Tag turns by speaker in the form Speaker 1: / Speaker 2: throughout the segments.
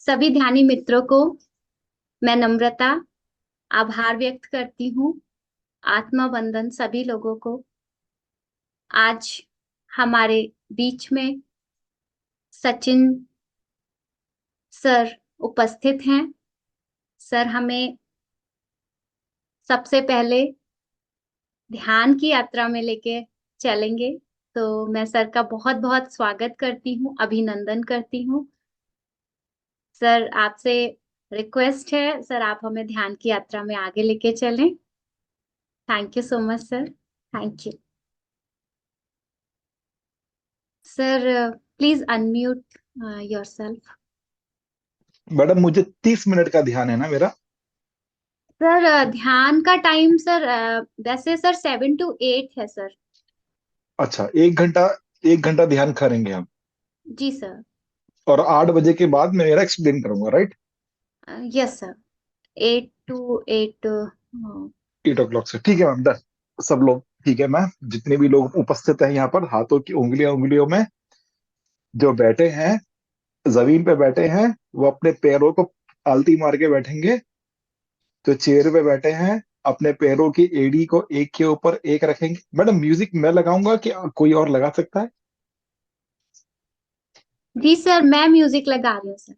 Speaker 1: सभी ध्यानी मित्रों को मैं नम्रता आभार व्यक्त करती हूँ। आत्मा वंदन सभी लोगों को। आज हमारे बीच में सचिन सर उपस्थित हैं। सर हमें सबसे पहले ध्यान की यात्रा में लेके चलेंगे। तो मैं सर का बहुत बहुत स्वागत करती हूँ, अभिनंदन करती हूँ। सर आपसे रिक्वेस्ट है, सर आप हमें ध्यान की यात्रा में आगे लेके चलें। Thank you so much sir. Thank you sir. Please unmute yourself.
Speaker 2: Madam, मुझे 30 मिनट का ध्यान है ना मेरा।
Speaker 1: सर ध्यान का टाइम सर वैसे सर 7 to 8 है सर।
Speaker 2: अच्छा, 1 घंटा। 1 घंटा ध्यान करेंगे हम।
Speaker 1: जी सर।
Speaker 2: और 8 बजे के बाद मैं मेरा एक्सप्लेन करूंगा, right?
Speaker 1: Yes sir. 8 to 8।
Speaker 2: 8 o'clock से ठीक है मैम, डन। सब लोग ठीक है मैम, जितने भी लोग उपस्थित हैं यहाँ पर, हाथों की उंगलियां उंगलियों में जो बैठे हैं, जमीन पे बैठे हैं, वो अपने पैरों को आलती मार के बैठेंगे। जो चेयर पे बैठे हैं, अपने पैरों की एड़ी को एक के ऊपर एक रखेंगे। मैडम, म्यूजिक मैं लगाऊंगा कि कोई और लगा सकता है?
Speaker 1: जी सर, मैं म्यूजिक लगा रही हूँ सर।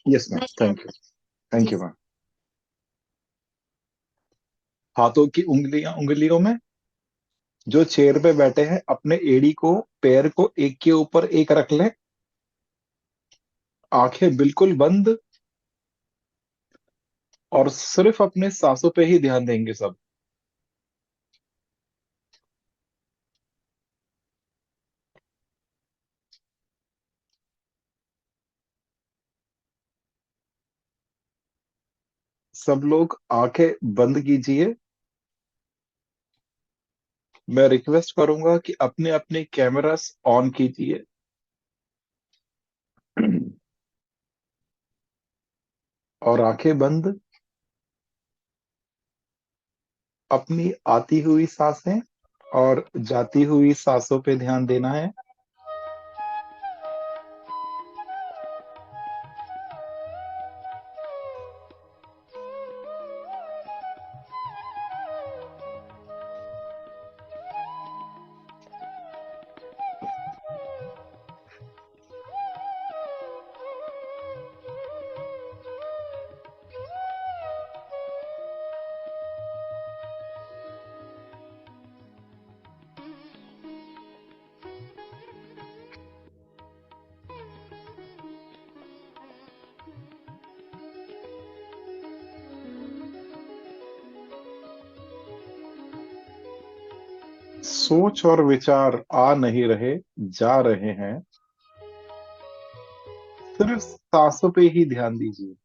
Speaker 2: यस मैम,
Speaker 1: मैं शेयर
Speaker 2: थैंक यू।
Speaker 1: कर। जी
Speaker 2: थैंक यू
Speaker 1: सर।
Speaker 2: मैम। हाथों की उंगलियां उंगलियों में, जो चेयर पे बैठे हैं, अपने एड़ी को, पैर को एक के ऊपर एक रख लें। आंखें बिल्कुल बंद, और सिर्फ अपने सांसों पे ही ध्यान देंगे सब। सब लोग आंखें बंद कीजिए। मैं रिक्वेस्ट करूंगा कि अपने अपने कैमरास ऑन कीजिए। और आंखें बंद। अपनी आती हुई सांसें और जाती हुई सांसों पे ध्यान देना है। सोच और विचार आ नहीं रहे, जा रहे हैं। सिर्फ सांसों पे ही ध्यान दीजिए।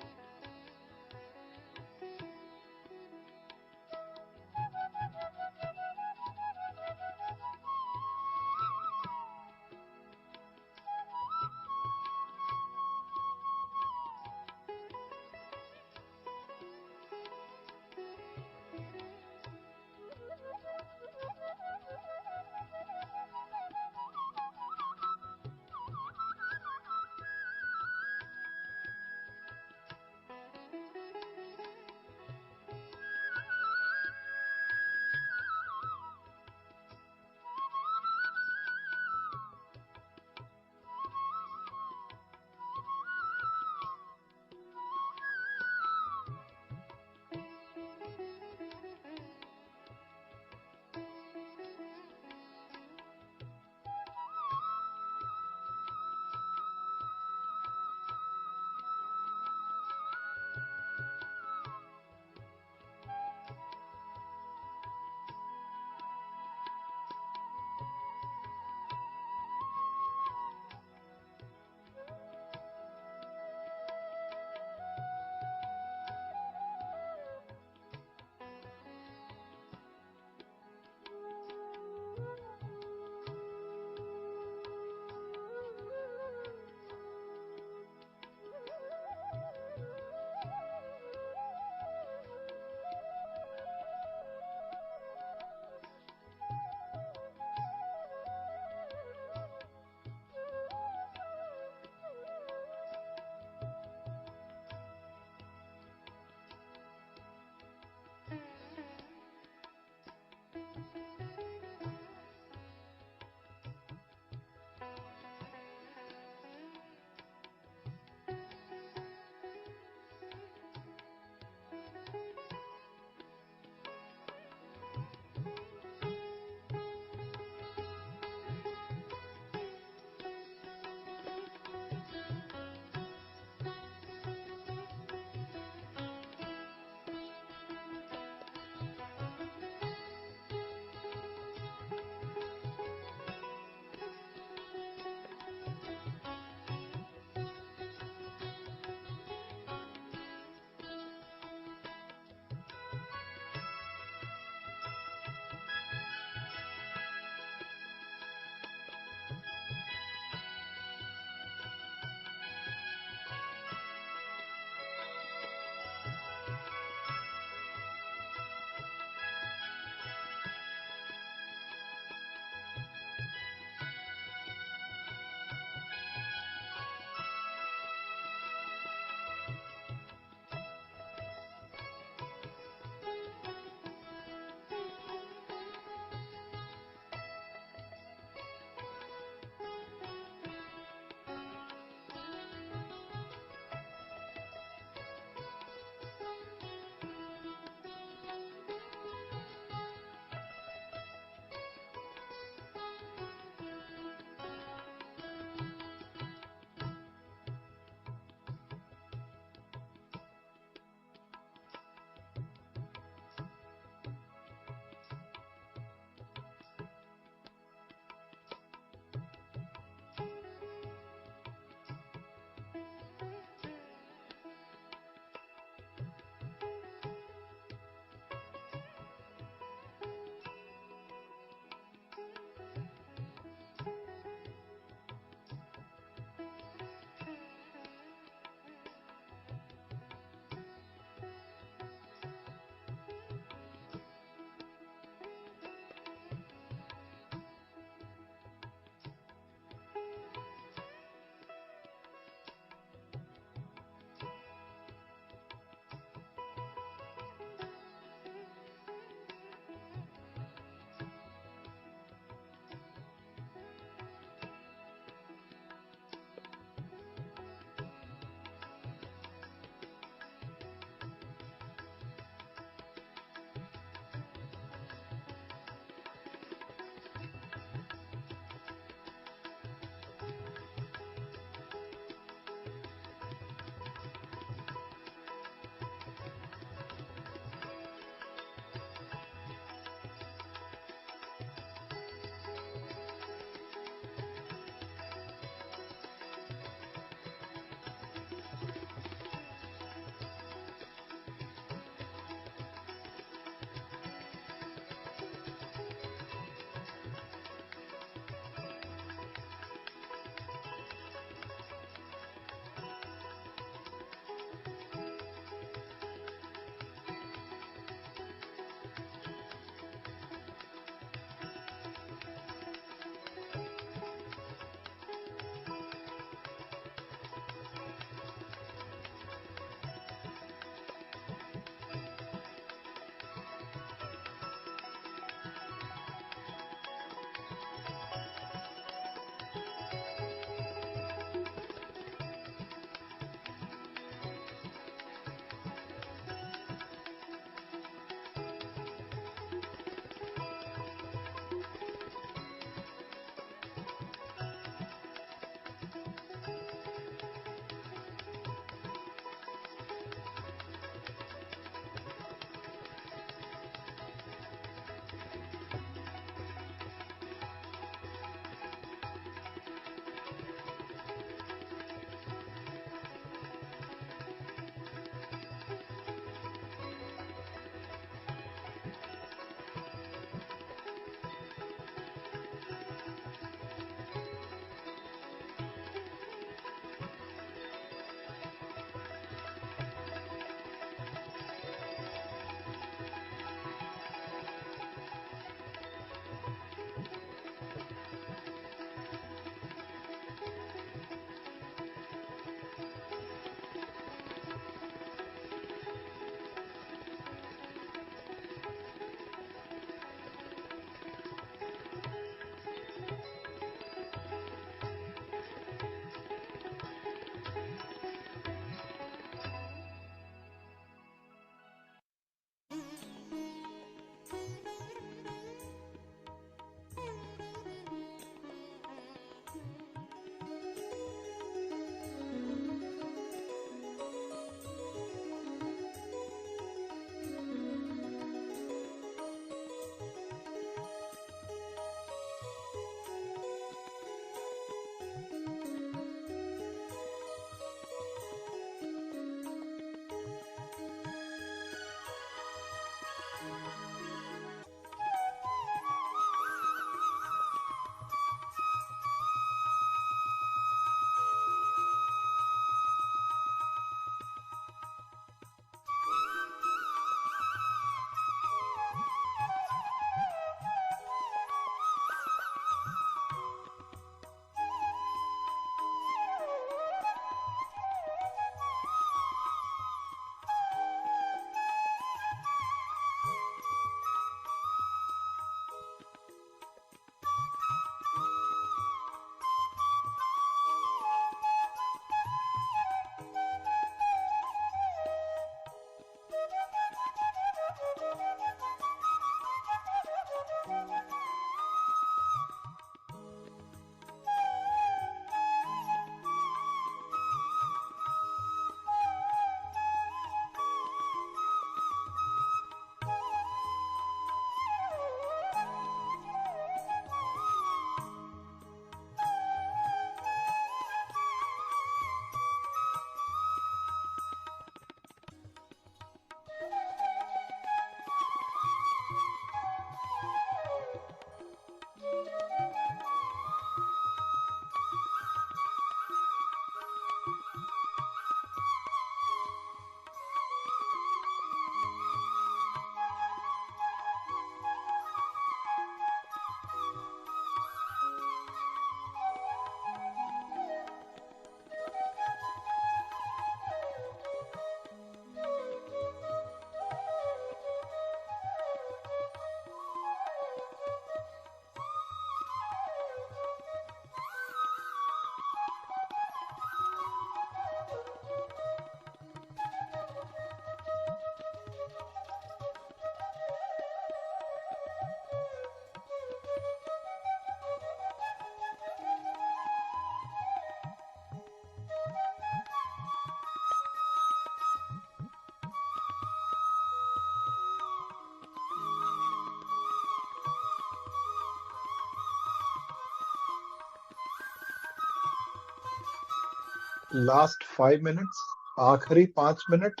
Speaker 2: लास्ट 5 मिनट्स, आखिरी 5 मिनट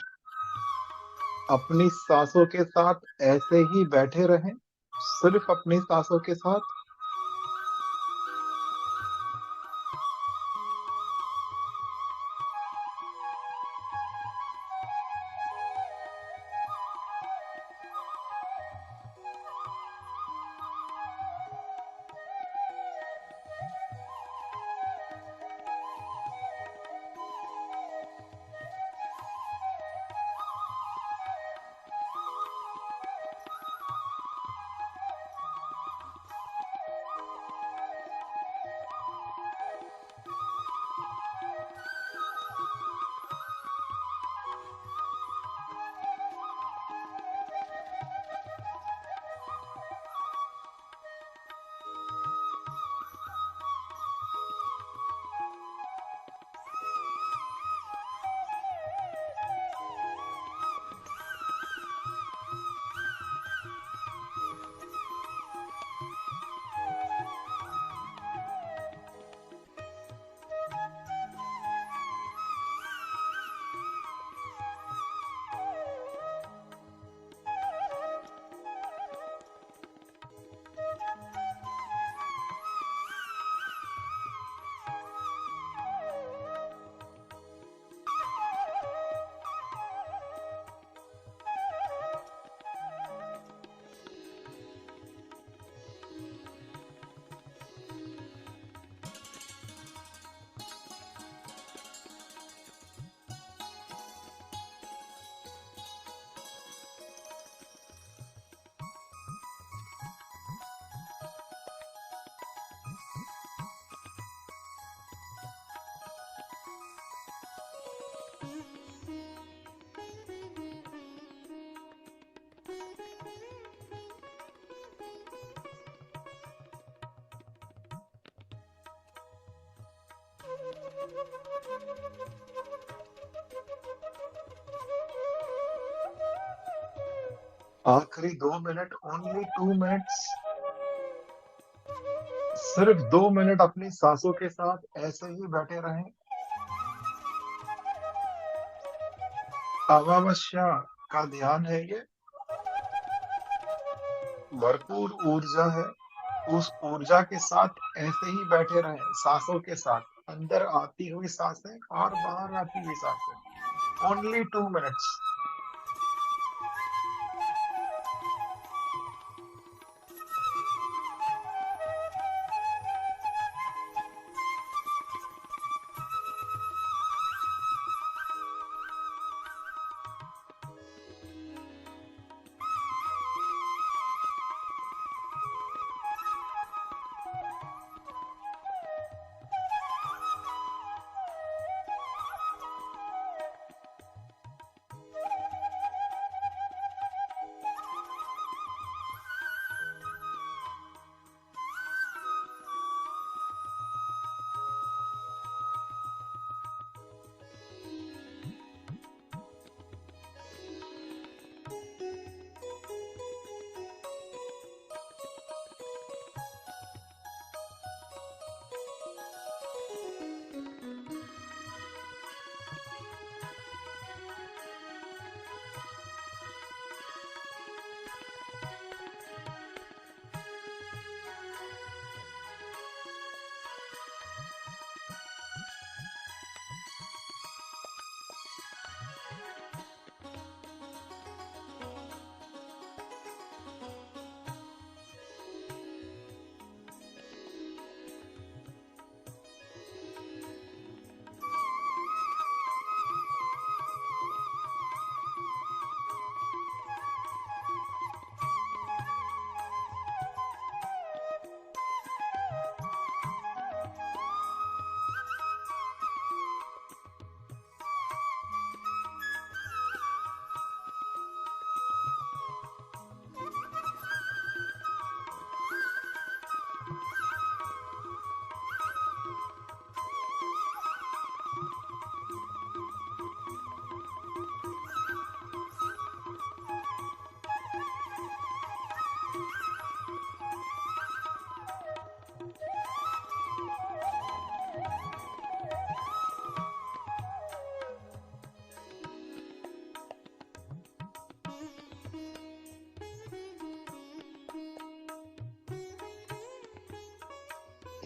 Speaker 2: अपनी सांसों के साथ ऐसे ही बैठे रहें, सिर्फ अपनी सांसों के साथ। आखिरी 2 मिनट, ओनली 2 मिनट्स, सिर्फ 2 मिनट अपनी सांसों के साथ ऐसे ही बैठे रहें। अमावस्या का ध्यान है ये, भरपूर ऊर्जा है। उस ऊर्जा के साथ ऐसे ही बैठे रहें, सांसों के साथ, अंदर आती हुई सांसें और बाहर आती हुई सांसें। Only 2 minutes.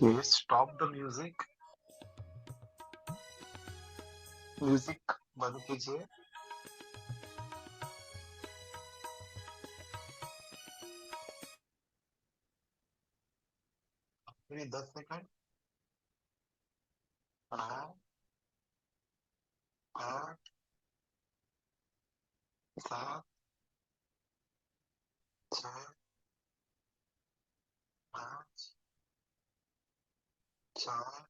Speaker 2: Stop the music, music बंद कीजिए। अभी 10 सेकंड। 9, 8, 7, 6, 5, 4,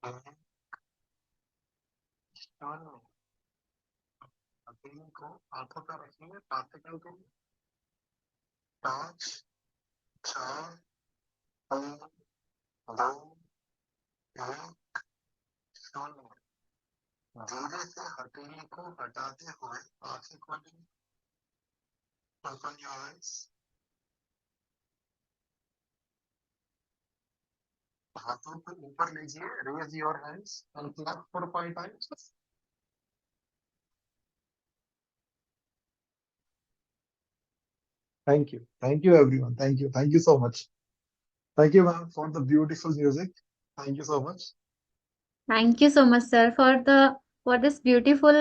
Speaker 2: 3, 2। अभी को आंखों पर रखेंगे 5 सेकंड के लिए। 5, 4, 3, 2, 1, 0। धीरे से हथेली को हटाते हुए आंखें खोलें। Open your eyes. हाथों को ऊपर लीजिए, raise your hands and clap for 5 times. Thank you everyone, thank you so much. Thank you ma'am for the beautiful music. Thank you so much.
Speaker 1: Thank you so much sir for this beautiful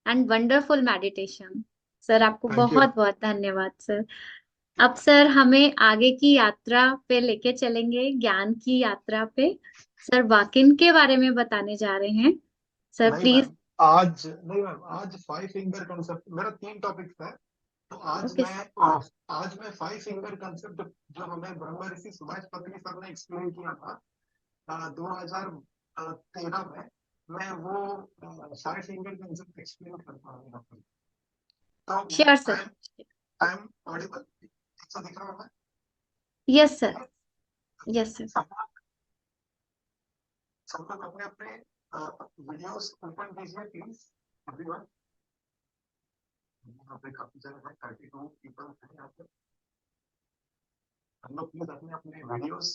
Speaker 1: and wonderful meditation. Sir आपको
Speaker 2: thank you.
Speaker 1: बहुत बहुत धन्यवाद sir. अब sir हमें आगे की यात्रा पे लेके चलेंगे, ज्ञान की यात्रा पे। सर वाकिन के बारे में बताने जा रहे हैं। सर
Speaker 2: नहीं
Speaker 1: प्लीज।
Speaker 2: मैम, आज नहीं मैम, आज 5 फिंगर कंसेप्ट मेरा 3 टॉपिक्स है। तो
Speaker 1: ओके।
Speaker 2: आज मैं 5 फिंगर कंसेप्ट जो हमें ब्रह्म ऋषि सुभाष पत्री सर ने एक्सप्लेन किया था 2013 में, मैं वो 5 फिंगर कंसेप्ट एक्सप्लेन करता हूँ यहाँ पर। तो
Speaker 1: sure sir.
Speaker 2: I am audible, अच्छा दिख रहा है?
Speaker 1: Yes sir. Yes sir.
Speaker 2: सब सब लोग अपने अपने वीडियोस ओपन कीजिए प्लीज, एवरीवन। यहाँ पे काफी जगह है, 32 पीपल हैं यहाँ पे। हम लोग प्लीज अपने अपने वीडियोस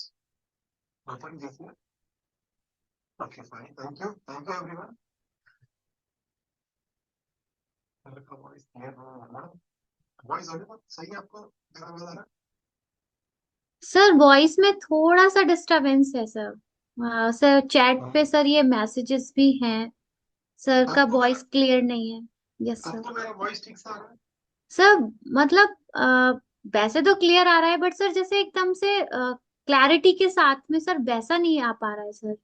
Speaker 2: ओपन कीजिए। Okay fine, thank you everyone. का वॉइस क्लियर हो रहा है? वॉइस ऑडिबल सही है आपको? मेरा आवाज आ रहा है?
Speaker 1: सर वॉइस में थोड़ा सा डिस्टरबेंस है सर। सर चैट
Speaker 2: हाँ।
Speaker 1: पे सर ये मैसेजेस भी हैं। सर का
Speaker 2: अब तो मेरा
Speaker 1: वॉइस क्लियर नहीं है। यस
Speaker 2: अब
Speaker 1: सर।
Speaker 2: तो मेरा वॉइस ठीक से आ रहा है।
Speaker 1: सर मतलब वैसे तो क्लियर आ रहा है, बट सर जैसे एकदम से क्लैरिटी के साथ में सर वैसा नहीं आ पा रहा है सर।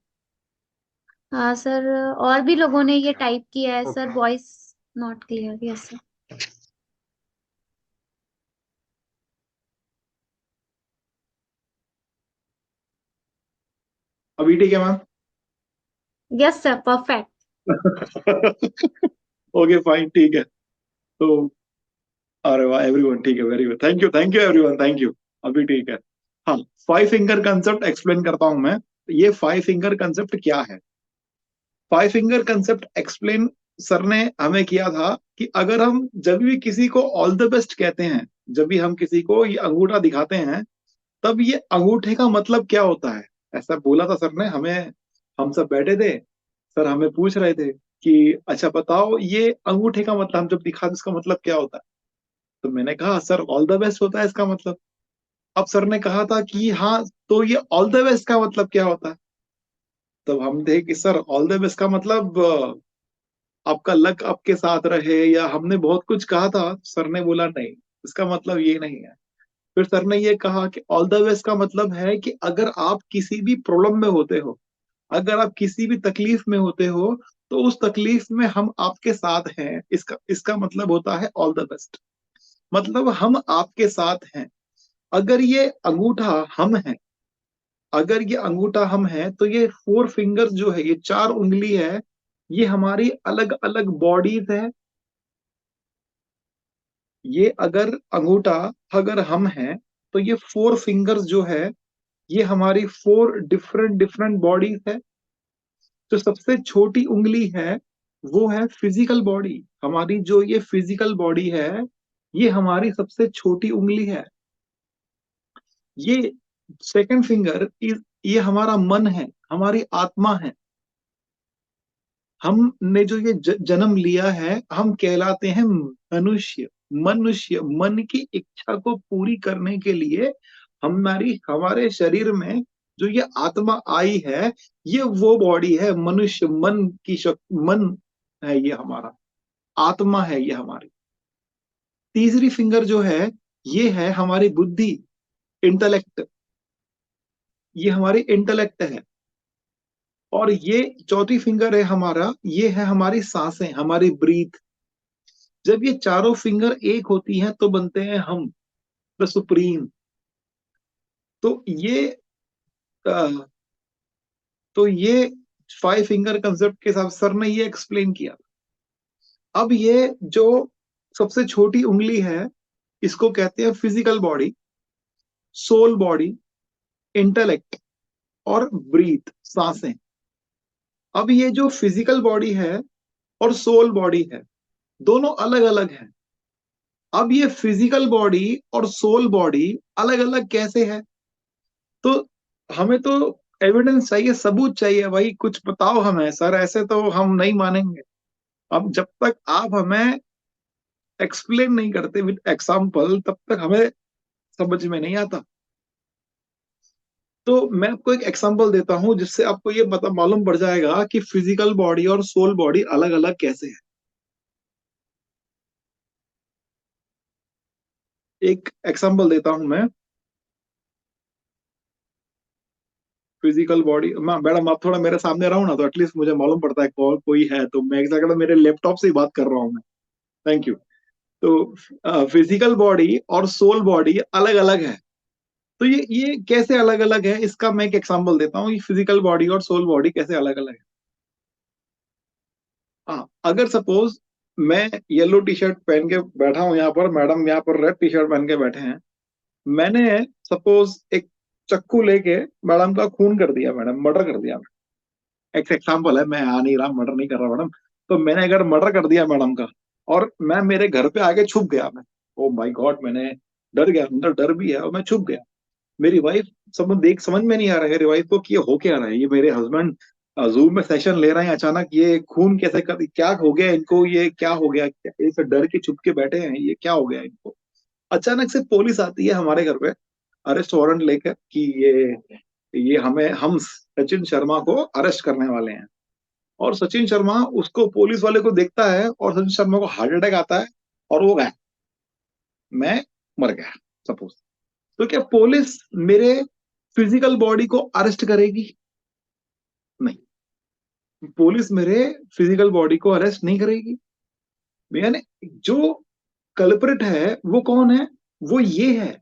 Speaker 1: हाँ सर। और भी लोगों ने ये
Speaker 2: ओके
Speaker 1: टाइप किया है sir,
Speaker 2: okay.
Speaker 1: Voice not clear. Yes sir.
Speaker 2: अभी ठीक है ma'am?
Speaker 1: Yes sir perfect.
Speaker 2: Okay fine, ठीक है। तो अरे वाह एवरीवन, ठीक है, very good, thank you everyone, thank you. अभी ठीक है। हाँ, 5 फिंगर कंसेप्ट एक्सप्लेन करता हूं मैं। ये 5 फिंगर कंसेप्ट क्या है? 5 फिंगर कंसेप्ट एक्सप्लेन सर ने हमें किया था कि अगर हम जब भी किसी को ऑल द बेस्ट कहते हैं, जब भी हम किसी को ये अंगूठा दिखाते हैं, तब ये अंगूठे का मतलब क्या होता है? ऐसा बोला था सर ने हमें। हम सब बैठे थे, सर हमें पूछ रहे थे कि अच्छा बताओ ये अंगूठे का मतलब हम जब दिखाते इसका मतलब क्या होता है? तो मैंने कहा सर ऑल द बेस्ट होता है इसका मतलब। अब सर ने कहा था कि हाँ, तो ये ऑल द बेस्ट का मतलब क्या होता है? तब हम थे कि सर ऑल द बेस्ट का मतलब आपका लक आपके साथ रहे, या हमने बहुत कुछ कहा था। सर ने बोला नहीं, इसका मतलब ये नहीं है। फिर सर ने ये कहा कि ऑल द बेस्ट का मतलब है कि अगर आप किसी भी प्रॉब्लम में होते हो, अगर आप किसी भी तकलीफ में होते हो, तो उस तकलीफ में हम आपके साथ हैं, इसका इसका मतलब होता है ऑल द बेस्ट। मतलब हम आपके साथ हैं। अगर ये अंगूठा हम है, अगर ये अंगूठा हम है, तो ये 4 फिंगर्स जो है, ये 4 उंगली है, ये हमारी अलग अलग बॉडीज है। ये अगर अंगूठा अगर हम है, तो ये 4 फिंगर्स जो है, ये हमारी 4 डिफरेंट डिफरेंट बॉडीज है। जो सबसे छोटी उंगली है वो है फिजिकल बॉडी। हमारी जो ये फिजिकल बॉडी है, ये हमारी सबसे छोटी उंगली है। ये सेकंड फिंगर इज ये हमारा मन है, हमारी आत्मा है। हमने जो ये जन्म लिया है, हम कहलाते हैं मनुष्य। मनुष्य मन की इच्छा को पूरी करने के लिए हमारे शरीर में जो ये आत्मा आई है, ये वो बॉडी है। मनुष्य मन की शक्ति, मन है ये हमारा, आत्मा है ये हमारी। तीसरी फिंगर जो है, ये है हमारी बुद्धि, इंटेलेक्ट, ये हमारी इंटेलेक्ट है। और ये चौथी फिंगर है हमारा, ये है हमारी सांसें, हमारी ब्रीथ। जब ये चारों फिंगर एक होती हैं तो बनते हैं हम, द सुप्रीम। तो ये अ, तो ये फाइव फिंगर कंसेप्ट के हिसाब से सर ने ये एक्सप्लेन किया। अब ये जो सबसे छोटी उंगली है, इसको कहते हैं physical body, soul body, intellect और ब्रीथ, सांसें। अब ये जो फिजिकल बॉडी है और सोल बॉडी है, दोनों अलग अलग है। अब ये फिजिकल बॉडी और सोल बॉडी अलग अलग कैसे है? तो हमें तो एविडेंस चाहिए, सबूत चाहिए भाई, कुछ बताओ हमें सर, ऐसे तो हम नहीं मानेंगे। अब जब तक आप हमें एक्सप्लेन नहीं करते विद एग्जाम्पल, तब तक हमें समझ में नहीं आता। तो मैं आपको एक एग्जांपल देता हूं, जिससे आपको ये पता मालूम पड़ जाएगा कि फिजिकल बॉडी और सोल बॉडी अलग अलग कैसे है। एक एग्जांपल देता हूं मैं। फिजिकल बॉडी, मैडम आप थोड़ा मेरे सामने रहो ना, तो एटलीस्ट मुझे मालूम पड़ता है कौन कोई है। तो मैं एग्जैक्ट मेरे लैपटॉप से ही बात कर रहा हूँ मैं। Thank you. तो फिजिकल बॉडी और सोल बॉडी अलग अलग है। तो ये कैसे अलग अलग है, इसका मैं एक एग्जांपल देता हूँ, फिजिकल बॉडी और सोल बॉडी कैसे अलग अलग है। हाँ, अगर सपोज मैं येलो टी शर्ट पहन के बैठा हूँ यहाँ पर, मैडम यहाँ पर रेड टी शर्ट पहन के बैठे हैं। मैंने सपोज एक चक्कू लेके मैडम का खून कर दिया, मैडम मर्डर कर दिया। एक एग्जाम्पल है, मैं आ नहीं रहा, मर्डर नहीं कर रहा मैडम। तो मैंने अगर मर्डर कर दिया मैडम का, और मैं मेरे घर पे आके छुप गया, मैं, ओ माय गॉड, मैंने डर गया, अंदर डर भी है और मैं छुप गया। मेरी वाइफ समझ में नहीं आ रहा है मेरी वाइफ को कि ये हो क्या रहा है। ये मेरे हस्बैंड जूम में सेशन ले रहे हैं, अचानक ये खून कैसे कर, क्या हो गया इनको, ये क्या हो गया, ऐसे डर के छुप के बैठे हैं, ये क्या हो गया इनको। अचानक से पुलिस आती है हमारे घर पे, अरेस्ट वारंट लेकर कि हम सचिन शर्मा को अरेस्ट करने वाले हैं। और सचिन शर्मा उसको, पुलिस वाले को देखता है और सचिन शर्मा को हार्ट अटैक आता है और वो गया, मैं मर गया सपोज। तो क्या पुलिस मेरे फिजिकल बॉडी को अरेस्ट करेगी? नहीं, पुलिस मेरे फिजिकल बॉडी को अरेस्ट नहीं करेगी। यानी जो कल्प्रिट है वो कौन है? वो ये है,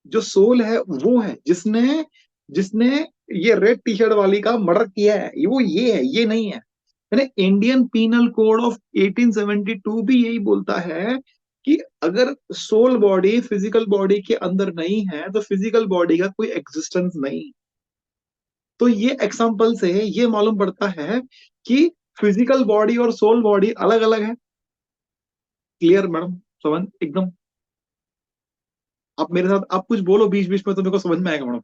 Speaker 2: जो सोल है वो है, जिसने जिसने ये रेड टी शर्ट वाली का मर्डर किया है, वो ये है, ये नहीं है। यानी इंडियन पीनल कोड ऑफ 1872 भी यही बोलता है कि अगर सोल बॉडी फिजिकल बॉडी के अंदर नहीं है तो फिजिकल बॉडी का कोई एग्जिस्टेंस नहीं। तो ये एग्जांपल से ये मालूम पड़ता है कि फिजिकल बॉडी और सोल बॉडी अलग अलग है। Clear madam? समझ एकदम? आप मेरे साथ आप कुछ बोलो बीच बीच में, तो मेरे को समझ में आएगा मैडम।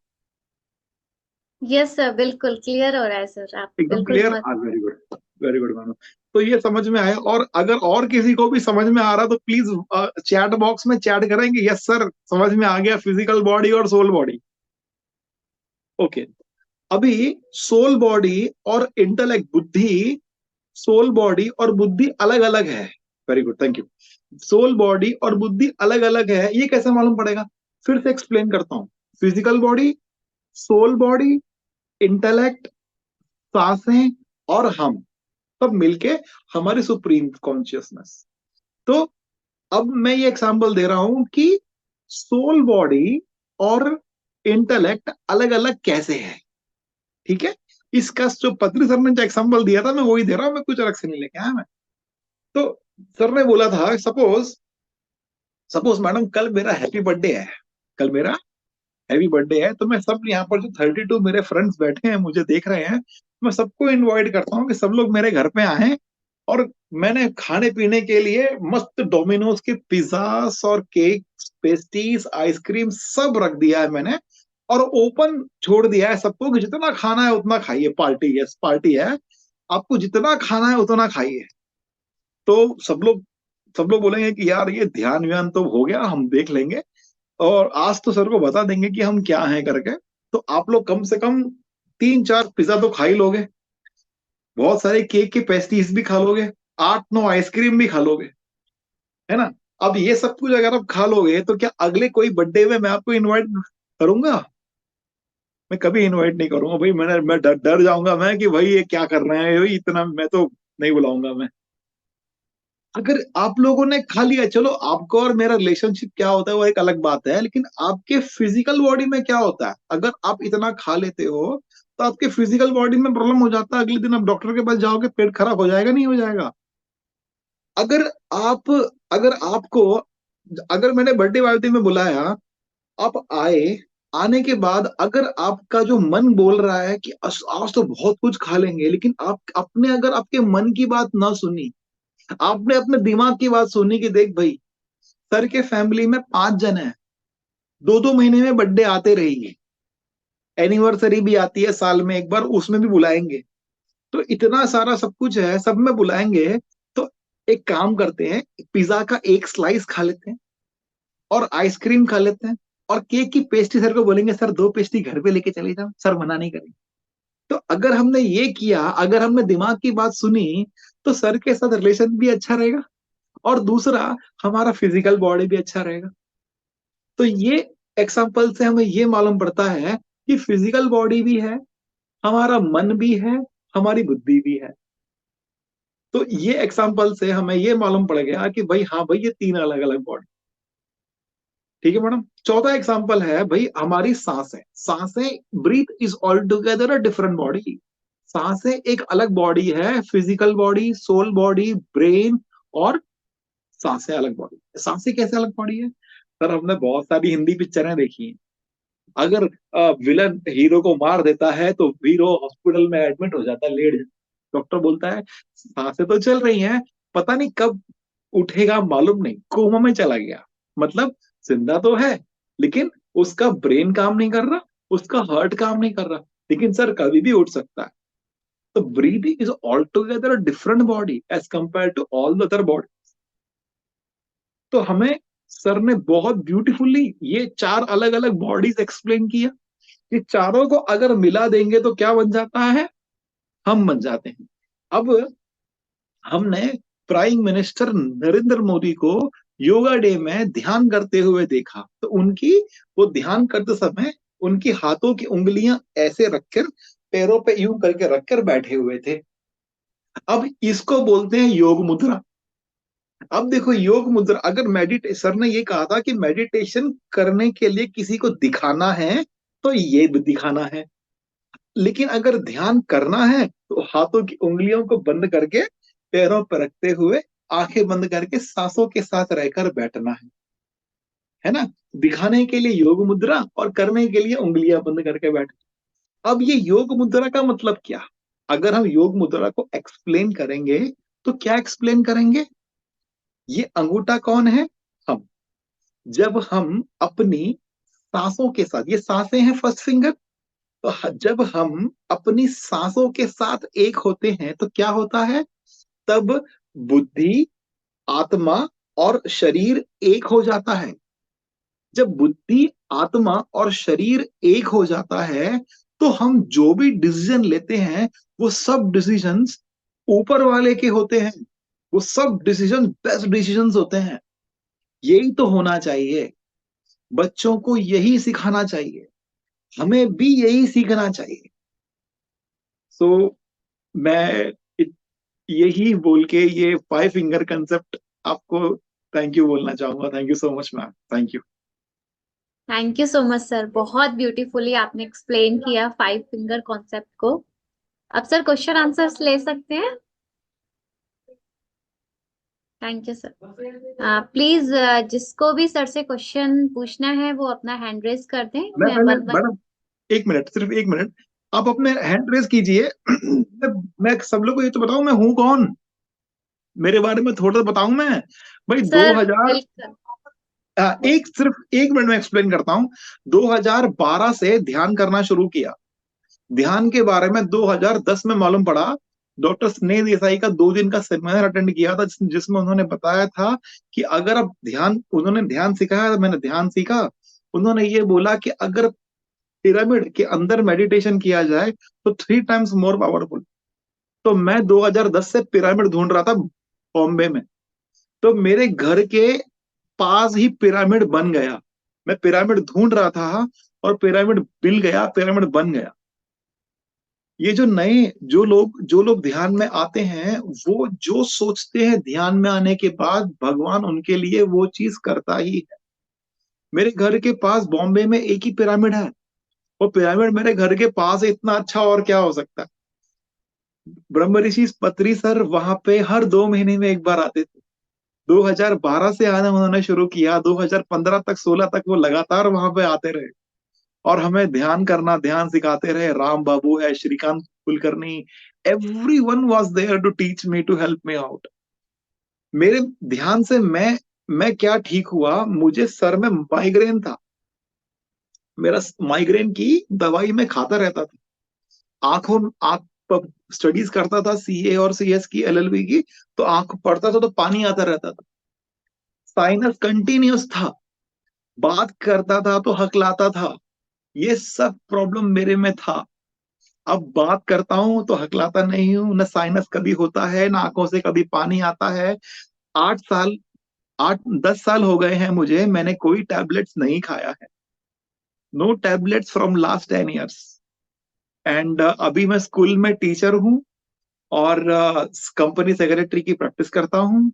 Speaker 1: यस सर, बिल्कुल क्लियर हो रहा है सर, आप
Speaker 2: एकदम
Speaker 1: बिल्कुल
Speaker 2: क्लियर,
Speaker 1: मत।
Speaker 2: Very good, very good madam. तो ये समझ में आया, और अगर और किसी को भी समझ में आ रहा तो प्लीज चैट बॉक्स में चैट करेंगे, यस सर समझ में आ गया, फिजिकल बॉडी और सोल बॉडी। ओके। अभी सोल बॉडी और इंटेलेक्ट, बुद्धि, सोल बॉडी और बुद्धि अलग अलग है। Very good, thank you. Soul body और बुद्धि अलग अलग है, ये कैसे मालूम पड़ेगा? फिर से एक्सप्लेन करता हूं। Physical body, soul body, intellect, सांसें और हम, सब मिलके हमारी सुप्रीम कॉन्शियसनेस। तो अब मैं ये एग्जांपल दे रहा हूं कि सोल बॉडी और इंटेलेक्ट अलग अलग कैसे है। ठीक है, इसका जो पत्री सर ने जो एग्जांपल दिया था मैं वही दे रहा हूं, मैं कुछ अलग से नहीं लेके आया मैं। तो सर ने बोला था, सपोज सपोज मैडम कल मेरा हैप्पी बर्थडे है, कल मेरा हैप्पी बर्थडे है, तो मैं सब यहाँ पर जो 32 मेरे फ्रेंड्स बैठे हैं मुझे देख रहे हैं, मैं सबको इनवाइट करता हूँ कि सब लोग मेरे घर पे आए। और मैंने खाने पीने के लिए मस्त डोमिनोज के पिज्जास और केक, पेस्ट्रीज, आइसक्रीम सब रख दिया है मैंने, और ओपन छोड़ दिया है सबको कि जितना खाना है उतना खाइए, पार्टी, पार्टी है, आपको जितना खाना है उतना खाइए। तो सब लोग सब लोग बोलेंगे कि यार ये ध्यान व्यान तो हो गया, हम देख लेंगे और आज तो सर को बता देंगे कि हम क्या हैं करके। तो आप लोग कम से कम 3-4 पिज्जा तो खा ही लोगे, बहुत सारे केक के पेस्ट्रीज भी खा लोगे, 8-9 आइसक्रीम भी खा लोगे, है ना। अब ये सब कुछ अगर आप खा लोगे तो क्या अगले कोई बर्थडे में मैं आपको इनवाइट करूंगा? मैं कभी इनवाइट नहीं करूंगा भाई। मैं डर जाऊंगा मैं कि भाई ये क्या कर रहे हैं भाई, इतना मैं तो नहीं बुलाऊंगा मैं। अगर आप लोगों ने खा लिया, चलो आपको और मेरा रिलेशनशिप क्या होता है वो एक अलग बात है, लेकिन आपके फिजिकल बॉडी में क्या होता है? अगर आप इतना खा लेते हो तो आपके फिजिकल बॉडी में प्रॉब्लम हो जाता है, अगले दिन आप डॉक्टर के पास जाओगे, पेट खराब हो जाएगा नहीं हो जाएगा? अगर आप अगर आपको अगर मैंने बर्थडे पार्टी में बुलाया, आप आए, आने के बाद अगर आपका जो मन बोल रहा है कि आज तो बहुत कुछ खा लेंगे, लेकिन आप अपने अगर आपके मन की बात ना सुनी, आपने अपने दिमाग की बात सुनी कि देख भाई, सर के फैमिली में 5 जन है, 2-2 महीने में बर्थडे आते रहेंगे, एनिवर्सरी भी आती है साल में एक बार, उसमें भी बुलाएंगे, तो इतना सारा सब कुछ है, सब में बुलाएंगे। तो एक काम करते हैं, पिज्जा का एक स्लाइस खा लेते हैं और आइसक्रीम खा लेते हैं, और केक की पेस्ट्री सर को बोलेंगे सर 2 पेस्ट्री घर पे लेके चले जाओ, सर मना नहीं करेंगे। तो अगर हमने ये किया, अगर हमने दिमाग की बात सुनी, तो सर के साथ रिलेशन भी अच्छा रहेगा, और दूसरा हमारा फिजिकल बॉडी भी अच्छा रहेगा। तो ये एग्जाम्पल से हमें ये मालूम पड़ता है कि फिजिकल बॉडी भी है, हमारा मन भी है, हमारी बुद्धि भी है। तो ये एग्जाम्पल से हमें ये मालूम पड़ गया कि भाई हाँ भाई, ये 3 अलग अलग बॉडी। ठीक है मैडम। चौथा एग्जाम्पल है भाई हमारी सांसें। सांसें, breath is all together a different body. सांसें एक अलग बॉडी है, physical body, soul body, brain, और सांसें अलग बॉडी। सांसें कैसे अलग बॉडी है? सर हमने बहुत सारी हिंदी पिक्चरें देखी हैं। अगर विलन हीरो को मार देता है तो हीरो हॉस्पिटल में एडमिट हो जाता है, लेट जाता। डॉक्टर बोलता है सांसें तो चल रही हैं, पता नहीं कब उठेगा मालूम नहीं, कोमा में चला गया। मतलब जिंदा तो है, लेकिन उसका ब्रेन काम नहीं कर रहा, उसका हार्ट काम नहीं कर रहा, लेकिन सर कभी भी उठ सकता है। तो breathing is all together different body as compare to all the other body. तो हमें सर ने बहुत ब्यूटीफुली ये 4 अलग अलग बॉडीज एक्सप्लेन किया। ये चारों को अगर मिला देंगे तो क्या बन जाता है? हम बन जाते हैं। अब हमने प्राइम मिनिस्टर नरेंद्र मोदी को योगा डे में ध्यान करते हुए देखा, तो उनकी वो ध्यान करते समय उनकी हाथों की उंगलियां ऐसे रखकर, पैरों पे यूं करके रखकर बैठे हुए थे। अब इसको बोलते हैं योग मुद्रा। अब देखो योग मुद्रा, अगर मेडिट सर ने ये कहा था कि मेडिटेशन करने के लिए किसी को दिखाना है तो ये भी दिखाना है, लेकिन अगर ध्यान करना है तो हाथों की उंगलियों को बंद करके, पैरों पर रखते हुए, आंखें बंद करके सांसों के साथ रहकर बैठना है ना। दिखाने के लिए योग मुद्रा और करने के लिए उंगलियां बंद करके बैठ। अब ये योग मुद्रा का मतलब क्या? अगर हम योग मुद्रा को एक्सप्लेन करेंगे तो क्या एक्सप्लेन करेंगे? ये अंगूठा कौन है? हम। जब हम अपनी सांसों के साथ, ये सांसें हैं फर्स्ट फिंगर, तो जब हम अपनी सांसों के साथ एक होते हैं तो क्या होता है? तब बुद्धि, आत्मा और शरीर एक हो जाता है। जब बुद्धि, आत्मा और शरीर एक हो जाता है तो हम जो भी डिसीजन लेते हैं वो सब डिसीजंस ऊपर वाले के होते हैं, वो सब डिसीजन बेस्ट डिसीजंस होते हैं। यही तो होना चाहिए, बच्चों को यही सिखाना चाहिए, हमें भी यही सीखना चाहिए। सो मैं यही बोल के ये 5 फिंगर कंसेप्ट आपको थैंक यू बोलना चाहूंगा। Thank you so much ma'am, thank you.
Speaker 1: Thank you so much sir, बहुत ब्यूटीफुली आपने एक्सप्लेन किया 5 फिंगर कॉन्सेप्ट को। अब सर क्वेश्चन आंसर्स ले सकते हैं। Thank you sir. प्लीज जिसको भी सर से क्वेश्चन पूछना है वो अपना हैंड रेज कर दें,
Speaker 2: मैं
Speaker 1: मैं
Speaker 2: पहले
Speaker 1: वन वन।
Speaker 2: मैडम, 1 मिनट, सिर्फ 1 मिनट, आप अपने हैंड रेस कीजिए। मैं सब लोग को ये तो बताऊं मैं हूं कौन, मेरे बारे में थोड़ा सा बताऊं मैं। भाई
Speaker 1: सर
Speaker 2: 2000,
Speaker 1: बिल्कुल।
Speaker 2: एक सिर्फ 1 मिनट में एक्सप्लेन करता हूँ। 2012 से ध्यान करना शुरू किया। ध्यान के बारे में 2010 में मालूम पड़ा डॉक्टर स्नेह देसाई का 2 दिन का सेमिनार अटेंड किया था, जिसमें उन्होंने बताया था कि अगर आप ध्यान, उन्होंने ध्यान सिखाया, मैंने ध्यान सीखा। उन्होंने ये बोला कि अगर पिरामिड के अंदर मेडिटेशन किया जाए तो 3 टाइम्स मोर पावरफुल। तो मैं 2010 से पिरामिड ढूंढ रहा था बॉम्बे में, तो मेरे घर के पास ही पिरामिड बन गया। मैं पिरामिड ढूंढ रहा था और पिरामिड मिल गया, पिरामिड बन गया। ये जो नए, जो लोग ध्यान में आते हैं, वो जो सोचते हैं ध्यान में आने के बाद, भगवान उनके लिए वो चीज करता ही है। मेरे घर के पास बॉम्बे में एक ही पिरामिड है, वो पिरामिड मेरे घर के पास है, इतना अच्छा और क्या हो सकता है। ब्रह्म ऋषि पत्री सर वहां पे हर 2 महीने में एक बार आते थे। 2012 से आना उन्होंने शुरू किया, 2015 तक 16 तक वो लगातार वहां पे आते रहे और हमें ध्यान करना, ध्यान सिखाते रहे। राम बाबू है, Shrikant Kulkarni, every one was there to teach me, to help me out. मेरे ध्यान से मैं क्या ठीक हुआ, मुझे सर में माइग्रेन था। मेरा माइग्रेन की दवाई में खाता रहता था, आंखों आंख स्टडीज करता था, सीए और सीएस की, एलएलबी की, तो आंख पढ़ता था तो पानी आता रहता था। साइनस कंटिन्यूस था, बात करता था तो हकलाता था। ये सब प्रॉब्लम मेरे में था। अब बात करता हूं तो हकलाता नहीं हूं, न साइनस कभी होता है, न आंखों से कभी पानी आता है। 8 साल, 8 10 साल हो गए हैं मुझे, मैंने कोई टैबलेट्स नहीं खाया है। No tablets from last 10 years. And अभी मैं स्कूल में टीचर हूँ और कंपनी सेक्रेटरी की प्रैक्टिस करता हूँ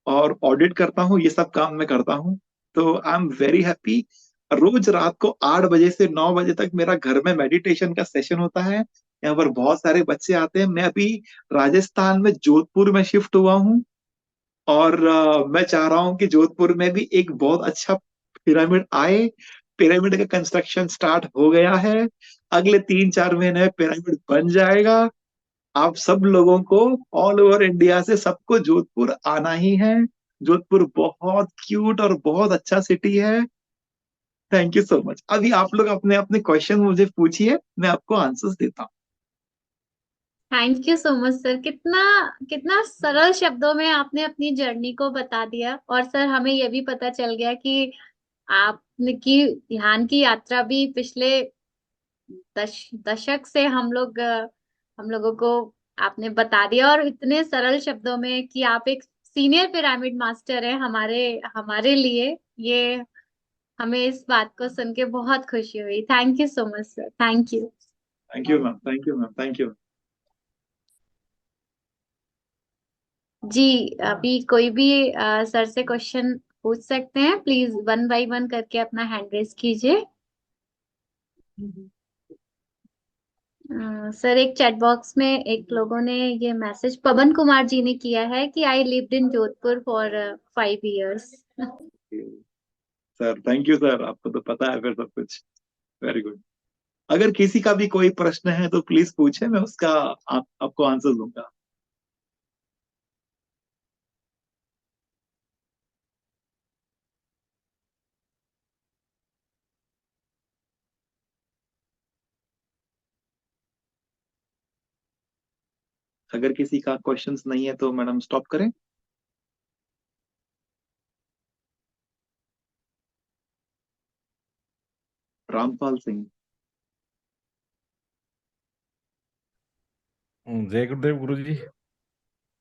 Speaker 2: और ऑडिट करता हूँ, ये सब काम मैं करता हूँ। तो आई एम वेरी हैप्पी। रोज रात को 8 बजे से 9 बजे तक मेरा घर में मेडिटेशन का सेशन होता है। यहाँ पर बहुत सारे बच्चे आते हैं। मैं अभी राजस्थान में जोधपुर में शिफ्ट हुआ हूँ और मैं चाह रहा हूँ कि जोधपुर में भी एक बहुत अच्छा पिरामिड आए। पिरामिड का कंस्ट्रक्शन स्टार्ट हो गया है, अगले 3 4 महीने में पिरामिड बन जाएगा। आप सब लोगों को, ऑल ओवर इंडिया से सबको जोधपुर आना ही है। जोधपुर बहुत क्यूट और बहुत अच्छा सिटी है। Thank you so much. अभी आप लोग अपने अपने क्वेश्चन मुझे पूछिए, मैं आपको आंसर्स देता हूँ।
Speaker 1: Thank you so much sir, कितना कितना सरल शब्दों में आपने अपनी जर्नी को बता दिया। और सर हमें ये भी पता चल गया कि आपने की ध्यान की यात्रा भी पिछले दशक से हम लोगों को आपने बता दिया, और इतने सरल शब्दों में कि आप एक सीनियर पिरामिड मास्टर हैं हमारे हमारे लिए। ये हमें इस बात को सुन के बहुत खुशी हुई। Thank you so much sir, thank you.
Speaker 2: Thank you ma'am, thank you ma'am, thank you.
Speaker 1: जी, अभी कोई भी सर से क्वेश्चन पूछ सकते हैं, प्लीज वन बाय वन करके अपना हैंड रेस कीजिए। सर एक चैट बॉक्स में एक लोगों ने ये मैसेज पवन कुमार जी ने किया है कि I lived in Jodhpur for 5 years.
Speaker 2: Sir thank you sir, आपको तो पता है फिर सब कुछ। Very good. अगर किसी का भी कोई प्रश्न है तो प्लीज पूछे, मैं उसका आपको आंसर दूंगा। अगर किसी का क्वेश्चंस नहीं है तो मैडम स्टॉप करें। रामपाल सिंह।
Speaker 3: जय गुरुदेव गुरु जी।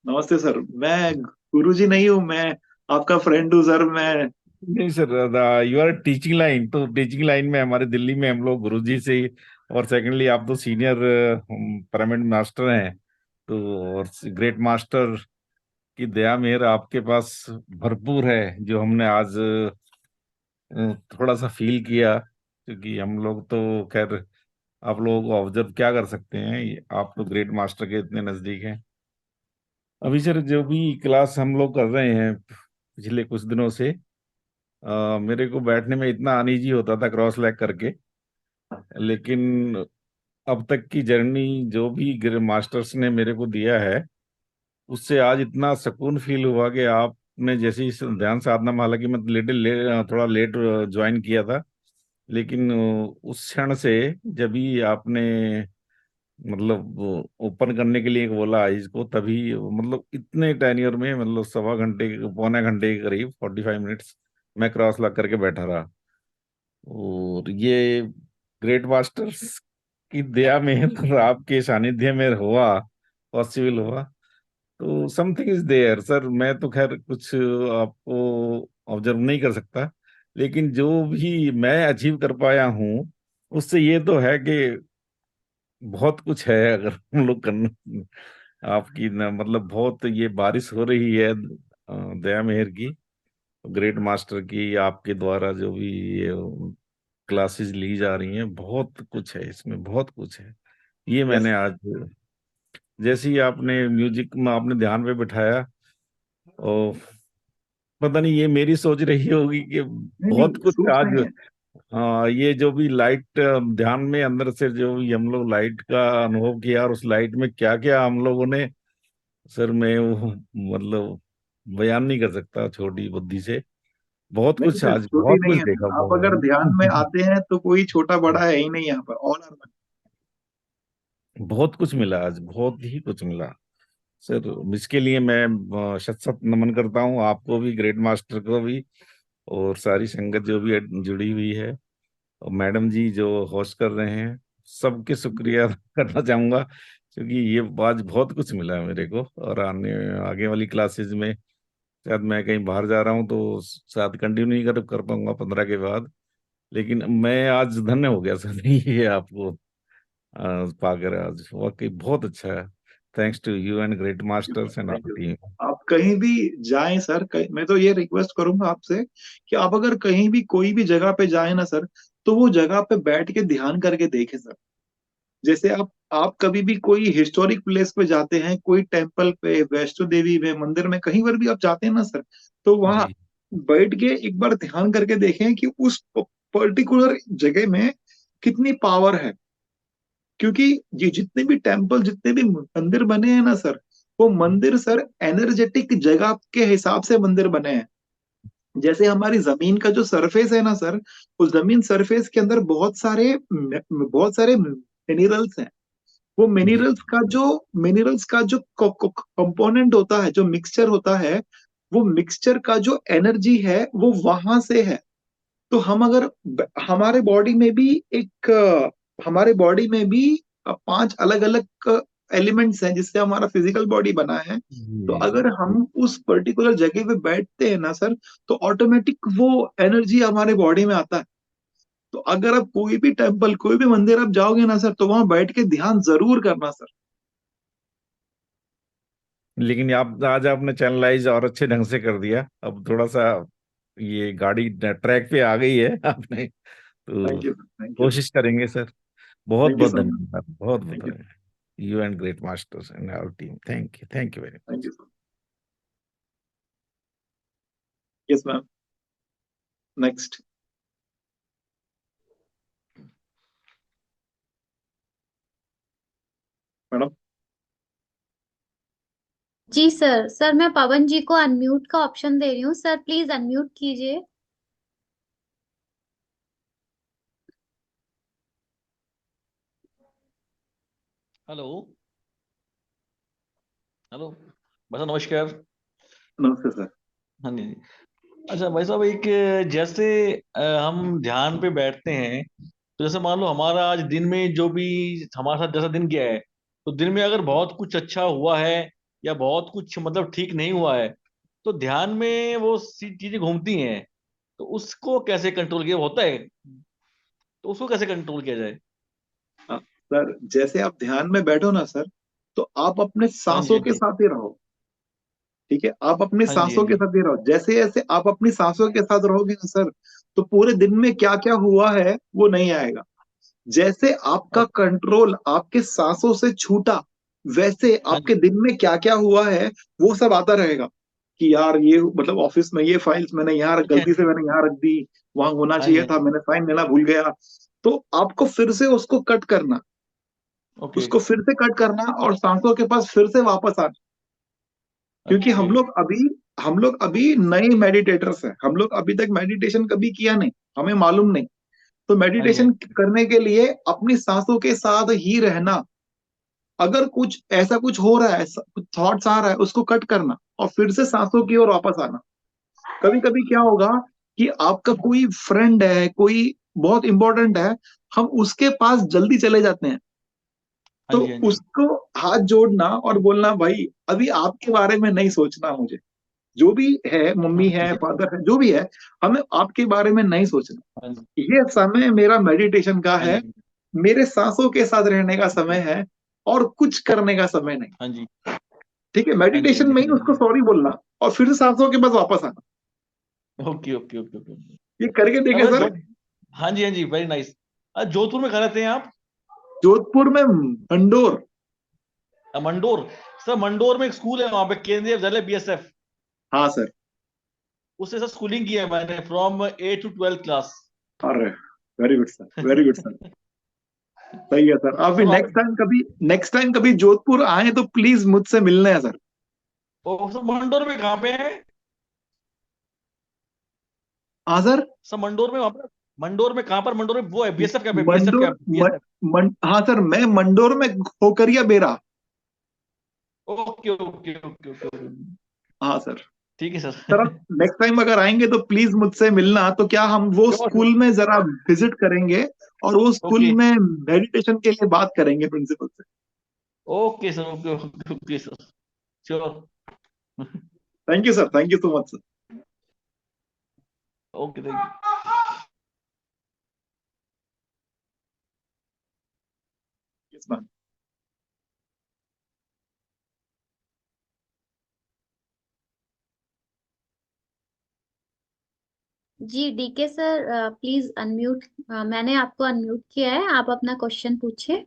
Speaker 2: नमस्ते सर। मैं गुरुजी नहीं हूँ, मैं आपका फ्रेंड हूँ सर। मैं
Speaker 3: नहीं sir, you are teaching line, तो टीचिंग लाइन में हमारे दिल्ली में हम लोग गुरु जी से और सेकेंडली आप तो सीनियर पिरामिड मास्टर हैं। तो और ग्रेट मास्टर की दया मेहर आपके पास भरपूर है, जो हमने आज थोड़ा सा फील किया। क्योंकि हम लोग तो खैर आप लोगों को ऑब्जर्व क्या कर सकते हैं, आप तो ग्रेट मास्टर के इतने नजदीक हैं। अभी सर जो भी क्लास हम लोग कर रहे हैं पिछले कुछ दिनों से, मेरे को बैठने में इतना अनईजी होता था क्रॉस लेग करके। लेकिन अब तक की जर्नी जो भी मास्टर्स ने मेरे को दिया है, उससे आज इतना सुकून फील हुआ कि आपने जैसे ही इस ध्यान साधना में, हालांकि मैं थोड़ा लेट ज्वाइन किया था, लेकिन उस क्षण से जब भी आपने मतलब ओपन करने के लिए बोला आईज को, तभी मतलब इतने टेन्योर में, मतलब सवा घंटे, पौने घंटे के करीब, 45 मिनट्स मैं क्रॉस लग करके बैठा रहा। और ये ग्रेट मास्टर्स की दया में और आपके सानिध्य में हुआ, पॉसिबल हुआ। तो समथिंग इज देयर सर। मैं तो खैर कुछ आपको ऑब्जर्व नहीं कर सकता, लेकिन जो भी मैं अचीव कर पाया हूँ उससे ये तो है कि बहुत कुछ है। अगर हम लोग करना, आपकी ना मतलब बहुत ये बारिश हो रही है दया मेहर की, ग्रेट मास्टर की, आपके द्वारा जो भी ये क्लासेस ली जा रही हैं, बहुत कुछ है इसमें, बहुत कुछ है। ये
Speaker 2: यस।
Speaker 3: मैंने आज, जैसे ही आपने म्यूजिक में आपने ध्यान पे बिठाया, और पता नहीं ये मेरी सोच रही होगी कि
Speaker 2: नहीं
Speaker 3: बहुत
Speaker 2: नहीं,
Speaker 3: कुछ
Speaker 2: सोच
Speaker 3: आज,
Speaker 2: नहीं है।
Speaker 3: हाँ, ये जो भी लाइट, ध्यान में अंदर से जो भी हम लोग लाइट का अनुभव किया, और उस लाइट में क्या क्या हम लोगों ने, सर मैं वो मतलब बयान नहीं कर सकता छोटी बुद्धि से। बहुत
Speaker 2: नहीं
Speaker 3: कुछ
Speaker 2: सर,
Speaker 3: आज,
Speaker 2: छोटी
Speaker 3: बहुत
Speaker 2: नहीं
Speaker 3: कुछ
Speaker 2: है
Speaker 3: देखा
Speaker 2: सर, आप अगर ध्यान में
Speaker 3: बहुत।
Speaker 2: आते हैं तो कोई छोटा बड़ा है ही नहीं यहाँ पर, ऑल आर।
Speaker 3: बहुत कुछ मिला आज, बहुत ही कुछ मिला सर। इसके लिए मैं शत शत नमन करता हूँ आपको भी, ग्रेट मास्टर को भी, और सारी संगत जो भी जुड़ी हुई है, और मैडम जी जो होस्ट कर रहे हैं, सबके शुक्रिया करना चाहूंगा, क्योंकि ये आज बहुत कुछ मिला है मेरे को। और आगे वाली क्लासेस में शायद मैं कहीं बाहर जा रहा हूँ तो शायद कंटिन्यू नहीं कर पाऊंगा 15 के बाद, लेकिन मैं आज धन्य हो गया सर ये आपको पाकर। आज वाकई बहुत अच्छा है। Thanks to you and great
Speaker 2: thank you sir,
Speaker 3: masters and
Speaker 2: thank
Speaker 3: our
Speaker 2: you.
Speaker 3: Team.
Speaker 2: आप कहीं भी जाएं सर, मैं तो ये रिक्वेस्ट करूंगा आपसे कि आप अगर कहीं भी कोई भी जगह पे जाएं ना सर, तो वो जगह पे बैठ के ध्यान करके देखें सर। जैसे आप कभी भी कोई हिस्टोरिक प्लेस पे जाते हैं, कोई टेम्पल पे, वैष्णो देवी में, मंदिर में, कहीं पर भी आप जाते हैं ना सर, तो वहां
Speaker 3: जी
Speaker 2: बैठ के एक बार ध्यान करके देखें कि उस पर्टिकुलर जगह में कितनी पावर है। क्योंकि ये जितने भी टेम्पल, जितने भी मंदिर बने हैं ना सर, वो मंदिर सर एनर्जेटिक जगह के हिसाब से मंदिर बने हैं। जैसे हमारी जमीन का जो सरफेस है ना सर, उस जमीन सरफेस के अंदर बहुत सारे मिनरल्स हैं। वो
Speaker 3: जी
Speaker 2: मिनरल्स का जो कंपोनेंट होता है, जो मिक्सचर होता है, वो मिक्सचर का जो एनर्जी है वो वहां से है। तो हम अगर हमारे बॉडी में भी हमारे बॉडी में भी 5 अलग अलग एलिमेंट्स हैं जिससे हमारा फिजिकल बॉडी बना है। तो
Speaker 3: जी
Speaker 2: अगर हम उस पर्टिकुलर जगह पे बैठते हैं ना सर, तो ऑटोमेटिक वो एनर्जी हमारे बॉडी में आता है। तो अगर आप कोई भी टेम्पल, कोई भी मंदिर आप जाओगे ना सर, तो वहां बैठ के ध्यान जरूर करना सर।
Speaker 3: लेकिन आप आज आपने चैनलाइज और अच्छे ढंग से कर दिया। अब थोड़ा सा ये गाड़ी ट्रैक पे आ गई है आपने, तो
Speaker 2: thank you sir, thank you.
Speaker 3: कोशिश करेंगे सर। बहुत
Speaker 2: थैंक यू
Speaker 3: बहुत
Speaker 2: सो मच।
Speaker 3: धन्यवाद, बहुत बहुत
Speaker 2: थैंक यू।
Speaker 3: धन्यवाद। You and great masters and our team, thank you very
Speaker 2: thank
Speaker 3: much.
Speaker 2: You sir. Yes ma'am. Next. Madam.
Speaker 1: जी सर। सर मैं पवन जी को अनम्यूट का ऑप्शन दे रही हूँ, सर प्लीज अनम्यूट कीजिए।
Speaker 4: हेलो। हेलो भाई साहब, नमस्कार।
Speaker 2: नमस्ते सर।
Speaker 4: हाँ जी। अच्छा भाई साहब, एक जैसे हम ध्यान पे बैठते हैं, तो जैसे मान लो हमारा आज दिन में जो भी हमारे साथ जैसा दिन गया है, तो दिन में अगर बहुत कुछ अच्छा हुआ है या बहुत कुछ मतलब ठीक नहीं हुआ है, तो ध्यान में वो सी चीजें घूमती हैं। तो उसको कैसे कंट्रोल किया होता है? तो उसको कैसे कंट्रोल किया जाए?
Speaker 2: हाँ, सर जैसे आप ध्यान में बैठो ना सर, तो आप अपने
Speaker 4: हाँ जी,
Speaker 2: सांसों
Speaker 4: हाँ
Speaker 2: के
Speaker 4: जी,
Speaker 2: साथ ही रहो। ठीक है, आप अपनी
Speaker 4: हाँ जी, हाँ
Speaker 2: सांसों के
Speaker 4: जी,
Speaker 2: साथ ही रहो। जैसे जैसे आप अपनी सांसों के साथ रहोगे ना सर, तो पूरे दिन में क्या क्या हुआ है वो नहीं आएगा। जैसे आपका
Speaker 4: हाँ
Speaker 2: कंट्रोल आपके सांसों से छूटा, वैसे
Speaker 4: हाँ
Speaker 2: आपके
Speaker 4: जी,
Speaker 2: दिन में क्या क्या हुआ है वो सब आता रहेगा। कि यार ये मतलब ऑफिस में ये फाइल्स मैंने यहाँ
Speaker 4: ठीक है।
Speaker 2: गलती से मैंने यहाँ रख दी, वहां होना
Speaker 4: हाँ
Speaker 2: चाहिए
Speaker 4: जी,
Speaker 2: था, मैंने साइन लेना भूल गया। तो आपको फिर से उसको कट करना,
Speaker 4: ओके,
Speaker 2: उसको फिर से कट करना और सांसों के पास फिर से वापस आना। क्योंकि
Speaker 4: ओके,
Speaker 2: हम लोग अभी नए मेडिटेटर्स हैं, हम लोग अभी तक मेडिटेशन कभी किया नहीं, हमें मालूम नहीं। तो
Speaker 4: हाँ जी, हाँ
Speaker 2: मेडिटेशन
Speaker 4: जी,
Speaker 2: करने के लिए अपनी सांसों के साथ ही रहना, अगर कुछ ऐसा कुछ हो रहा है, कुछ थॉट्स आ रहा है, उसको कट करना और फिर से सांसों की ओर वापस आना। कभी कभी क्या होगा कि आपका कोई फ्रेंड है, कोई बहुत इंपॉर्टेंट है, हम उसके पास जल्दी चले जाते हैं,
Speaker 4: हाँ
Speaker 2: तो
Speaker 4: जी, हाँ जी,
Speaker 2: उसको हाथ जोड़ना और बोलना, भाई अभी आपके बारे में नहीं सोचना, मुझे जो भी है,
Speaker 4: हाँ
Speaker 2: मम्मी है,
Speaker 4: जी,
Speaker 2: फादर है, जो भी है, हमें आपके बारे में नहीं सोचना।
Speaker 4: हाँ जी,
Speaker 2: ये समय मेरा मेडिटेशन का
Speaker 4: हाँ
Speaker 2: है,
Speaker 4: जी,
Speaker 2: मेरे सांसों के साथ रहने का समय है, और कुछ करने का समय नहीं।
Speaker 4: हाँ जी,
Speaker 2: ठीक है,
Speaker 4: हाँ जी, हाँ
Speaker 2: मेडिटेशन
Speaker 4: जी,
Speaker 2: में
Speaker 4: हाँ
Speaker 2: ही
Speaker 4: जी, हाँ
Speaker 2: उसको
Speaker 4: जी।
Speaker 2: सॉरी बोलना और फिर से सांसों के पास वापस आना।
Speaker 4: Okay, okay, okay, okay.
Speaker 2: ये करके देखे
Speaker 4: अच्छा,
Speaker 2: सर।
Speaker 4: हाँ जी, हाँ जी, वेरी नाइस। जोधपुर में कहाँ रहते हैं आप?
Speaker 2: जोधपुर में भंडोर।
Speaker 4: मंडोर। सर मंडोर में एक स्कूल है, वहां पे केंद्रीय विद्यालय BSF।
Speaker 2: हाँ सर।
Speaker 4: उससे सर स्कूलिंग की है मैंने, फ्रॉम 8 to 12 क्लास।
Speaker 2: अरे very good sir, very good sir. सही है सर। अभी
Speaker 4: सर आप,
Speaker 2: नेक्स्ट टाइम कभी जोधपुर आए तो प्लीज मुझसे मिलने हैं सर।
Speaker 4: सर मंडोर में कहाँ पे है?
Speaker 2: हाँ सर।
Speaker 4: सर मंडोर में, वहां पर मंडोर में कहाँ पर? मंडोर में वो है BSF कैंप है, BSF
Speaker 2: मंडोर
Speaker 4: कैंप, BSF।
Speaker 2: हाँ सर, मैं मंडोर में खोकरिया बेरा।
Speaker 4: Okay, okay, okay, okay.
Speaker 2: हाँ सर।
Speaker 4: ठीक है
Speaker 2: सर
Speaker 4: सर।
Speaker 2: आप नेक्स्ट टाइम अगर आएंगे तो प्लीज मुझसे मिलना, तो क्या हम वो
Speaker 4: श्योर, श्योर।
Speaker 2: स्कूल में जरा विजिट करेंगे और वो स्कूल
Speaker 4: ओके,
Speaker 2: में मेडिटेशन के लिए बात करेंगे प्रिंसिपल से।
Speaker 4: Okay sir, okay, okay, okay sir, sure.
Speaker 2: Thank you sir, thank you so much sir.
Speaker 4: Okay, thank you.
Speaker 2: Yes ma'am.
Speaker 1: जी डीके सर, प्लीज अनम्यूट। मैंने आपको अनम्यूट किया है, आप अपना क्वेश्चन पूछिए।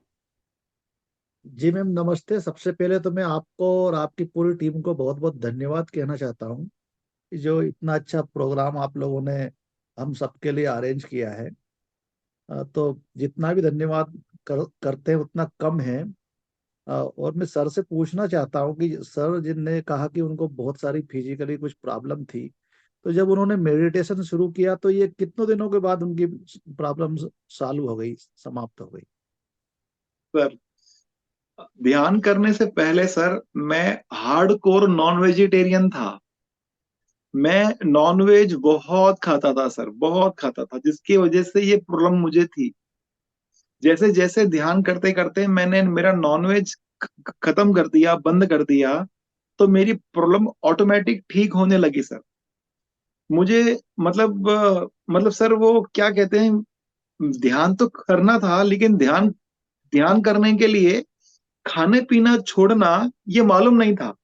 Speaker 5: जी मैम, नमस्ते। सबसे पहले तो मैं आपको और आपकी पूरी टीम को बहुत बहुत धन्यवाद कहना चाहता हूँ कि जो इतना अच्छा प्रोग्राम आप लोगों ने हम सबके लिए अरेंज किया है। तो जितना भी धन्यवाद करते हैं उतना कम है। और मैं सर से पूछना चाहता हूँ कि सर जिनने कहा कि उनको बहुत सारी फिजिकली कुछ प्रॉब्लम थी, तो जब उन्होंने मेडिटेशन शुरू किया तो ये कितनों दिनों के बाद उनकी प्रॉब्लम चालू हो गई, समाप्त हो गई?
Speaker 2: सर, ध्यान करने से पहले सर मैं हार्ड कोर नॉन वेजिटेरियन था। मैं नॉनवेज बहुत खाता था सर, बहुत खाता था, जिसकी वजह से ये प्रॉब्लम मुझे थी। जैसे जैसे ध्यान करते करते मैंने मेरा नॉनवेज खत्म कर दिया, बंद कर दिया, तो मेरी प्रॉब्लम ऑटोमेटिक ठीक होने लगी सर। मुझे मतलब सर वो क्या कहते हैं, ध्यान तो करना था, लेकिन ध्यान ध्यान करने के लिए खाने पीना छोड़ना ये मालूम नहीं था।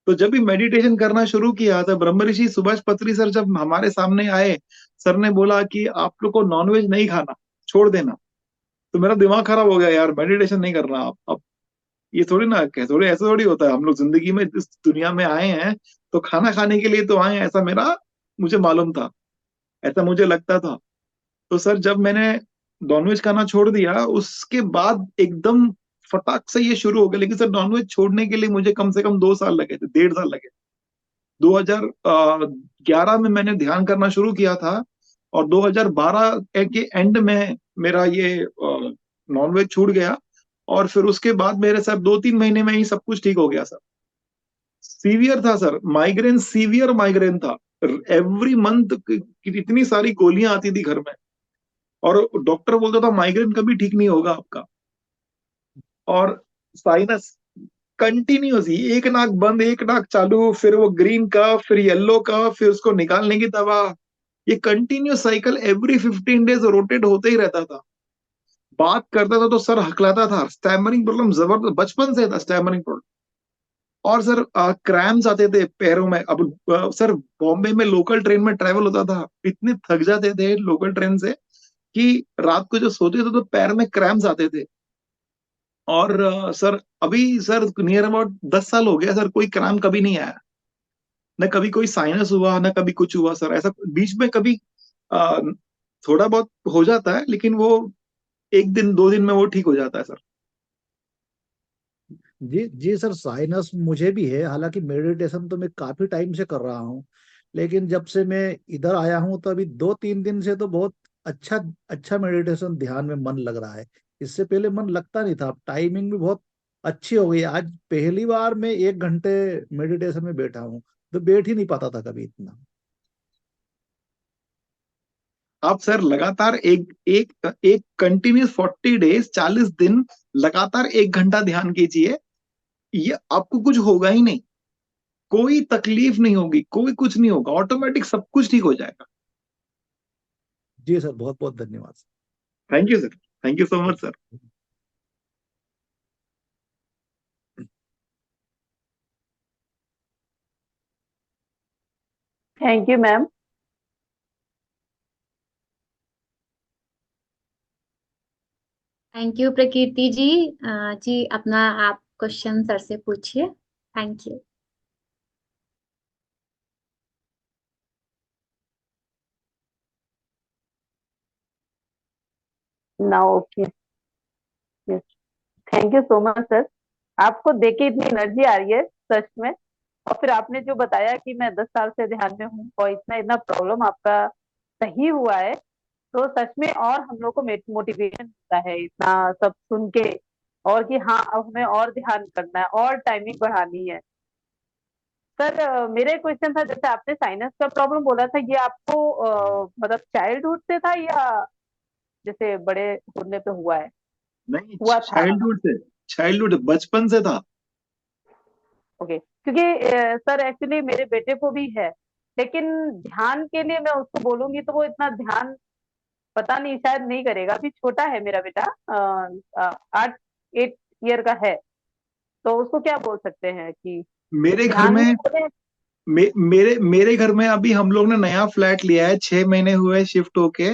Speaker 2: तो जब भी मेडिटेशन करना शुरू किया था, ब्रह्म ऋषि सुभाष पत्री सर जब हमारे सामने आए, सर ने बोला कि आप लोग को नॉनवेज नहीं खाना, छोड़ देना। तो मेरा दिमाग खराब हो गया, यार मेडिटेशन नहीं करना अब ये थोड़ी ना, थोड़ी ऐसा थोड़ी होता है। हम लोग जिंदगी में इस दुनिया में आए हैं तो खाना खाने के लिए तो आए हैं, ऐसा मुझे मालूम था, ऐसा मुझे लगता था। तो सर जब मैंने नॉनवेज खाना छोड़ दिया, उसके बाद एकदम फटाक से ये शुरू हो गया। लेकिन सर नॉनवेज छोड़ने के लिए मुझे कम से कम 2 साल लगे थे, 1.5 साल लगे। 2011 में मैंने ध्यान करना शुरू किया था, और 2012 के एंड में मेरा ये नॉनवेज छूट गया। और फिर उसके बाद मेरे सर 2-3 महीने में ही सब कुछ ठीक हो गया सर। सीवियर था सर, माइग्रेन, सीवियर माइग्रेन था। एवरी मंथ इतनी सारी गोलियां आती थी घर में, और डॉक्टर बोलता था माइग्रेन कभी ठीक नहीं होगा आपका। और साइनस कंटिन्यूस ही, एक नाक बंद एक नाक चालू, फिर वो ग्रीन का, फिर येलो का, फिर उसको निकालने की दवा। ये continuous cycle every 15 days rotate होते ही रहता था। बात करता था तो सर हकलाता था, स्टैमरिंग प्रॉब्लम जबरदस्त, बचपन से था स्टैमरिंग प्रॉब्लम। और सर क्रैम्स आते थे पैरों में। अब सर बॉम्बे में लोकल ट्रेन में ट्रेवल होता था, इतने थक जाते थे लोकल ट्रेन से कि रात को जो सोते थे तो पैर में क्रैम्स आते थे। और सर अभी सर नियर अबाउट 10 साल हो गया सर, कोई क्रैम्प कभी नहीं आया। न कभी कोई साइनस हुआ, न कभी कुछ हुआ सर। ऐसा बीच में कभी आ, थोड़ा बहुत हो जाता है, लेकिन वो 1 दिन 2 दिन में वो ठीक हो जाता है सर।
Speaker 5: जी जी सर, साइनस मुझे भी है। हालांकि मेडिटेशन तो मैं काफी टाइम से कर रहा हूँ, लेकिन जब से मैं इधर आया हूँ तो अभी 2-3 दिन से तो बहुत अच्छा अच्छा मेडिटेशन ध्यान में मन लग रहा है। इससे पहले मन लगता नहीं था। टाइमिंग भी बहुत अच्छी हो गई। आज पहली बार मैं 1 घंटे मेडिटेशन में बैठा हूँ, तो बैठ ही नहीं पाता था कभी इतना।
Speaker 2: आप सर लगातार एक एक एक कंटिन्यूस 40 डेज 40 दिन लगातार 1 घंटा ध्यान कीजिए, ये आपको कुछ होगा ही नहीं, कोई तकलीफ नहीं होगी, कोई कुछ नहीं होगा, ऑटोमेटिक सब कुछ ठीक हो जाएगा।
Speaker 5: जी सर, बहुत बहुत धन्यवाद
Speaker 2: thank you sir, thank you so much sir.
Speaker 5: Sir.
Speaker 6: Thank you ma'am.
Speaker 1: Thank you Prakriti ji. जी अपना आप क्वेश्चन सर से पूछिए। Thank you.
Speaker 6: ना okay, yes, thank you so much sir. आपको देख के इतनी एनर्जी आ रही है सच में। और फिर आपने जो बताया कि मैं 10 साल से ध्यान में हूँ और इतना इतना प्रॉब्लम आपका सही हुआ है, तो सच में और हम लोग को मोटिवेशन मिलता है इतना सब सुन के। और कि हाँ, अब हमें और ध्यान करना है और टाइमिंग बढ़ानी है। सर मेरा क्वेश्चन था, जैसे आपने साइनस का प्रॉब्लम बोला था, ये आपको मतलब चाइल्डहुड से था या जैसे बड़े होने पे
Speaker 2: नहीं,
Speaker 6: हुआ था?
Speaker 2: चाइल्डहुड से, चाइल्डहुड बचपन से था।
Speaker 6: ओके, क्योंकि सर एक्चुअली मेरे बेटे को भी है, लेकिन ध्यान के लिए मैं उसको बोलूंगी तो वो इतना ध्यान पता नहीं शायद नहीं करेगा। अभी छोटा है मेरा बेटा, 8 8 ईयर का है। तो उसको क्या बोल सकते हैं कि
Speaker 2: मेरे घर
Speaker 6: ध्यान में
Speaker 2: में
Speaker 6: बोले?
Speaker 2: मेरे मेरे घर में अभी हम लोग ने नया फ्लैट लिया है, 6 महीने हुए शिफ्ट होके।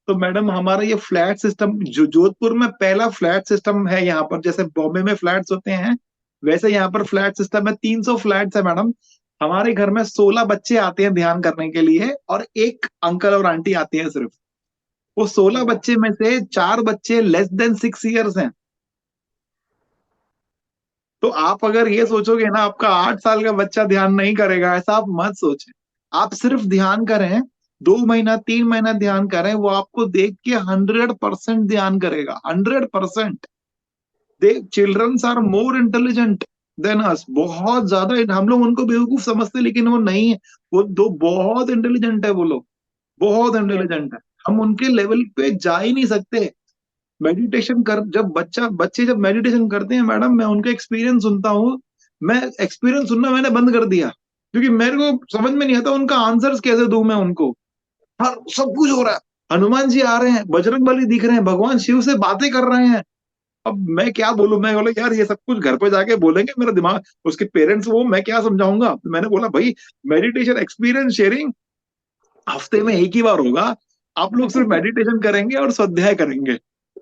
Speaker 2: तो मैडम हमारा ये फ्लैट सिस्टम जो जोधपुर में पहला फ्लैट सिस्टम है, यहाँ पर जैसे बॉम्बे में फ्लैट्स होते हैं वैसे यहाँ पर फ्लैट सिस्टम है। 300 फ्लैट्स है मैडम। हमारे घर में 16 बच्चे आते हैं ध्यान करने के लिए और एक अंकल और आंटी आती है सिर्फ। वो 16 बच्चे में से 4 बच्चे लेस देन 6 ईयर्स हैं। तो आप अगर ये सोचोगे ना आपका 8 साल का बच्चा ध्यान नहीं करेगा, ऐसा आप मत सोचें। आप सिर्फ ध्यान करें, 2 महीना 3 महीना ध्यान करें, वो आपको देख के 100% ध्यान करेगा, 100%। They childrens are more intelligent than us, बहुत ज्यादा। हम लोग उनको बेवकूफ समझते लेकिन वो नहीं है। वो दो बहुत इंटेलिजेंट है, वो लोग बहुत
Speaker 6: यस।
Speaker 2: इंटेलिजेंट है। हम उनके लेवल पे जा ही नहीं सकते। मेडिटेशन कर जब बच्चे जब मेडिटेशन करते हैं मैडम, मैं उनका एक्सपीरियंस सुनता हूँ। मैं एक्सपीरियंस सुनना मैंने बंद कर दिया, क्योंकि मेरे को समझ में नहीं आता उनका आंसर्स कैसे दूं मैं उनको। हर सब कुछ हो रहा है, हनुमान जी आ रहे हैं, बजरंग बली दिख रहे हैं, भगवान शिव से बातें कर रहे हैं। अब मैं क्या बोलूं, मैं बोला यार ये सब कुछ घर पे जाके बोलेंगे, मेरा दिमाग, उसके पेरेंट्स वो मैं क्या समझाऊंगा। मैंने बोला भाई मेडिटेशन एक्सपीरियंस शेयरिंग हफ्ते में एक ही बार होगा। आप लोग सिर्फ मेडिटेशन करेंगे और स्वाध्याय करेंगे।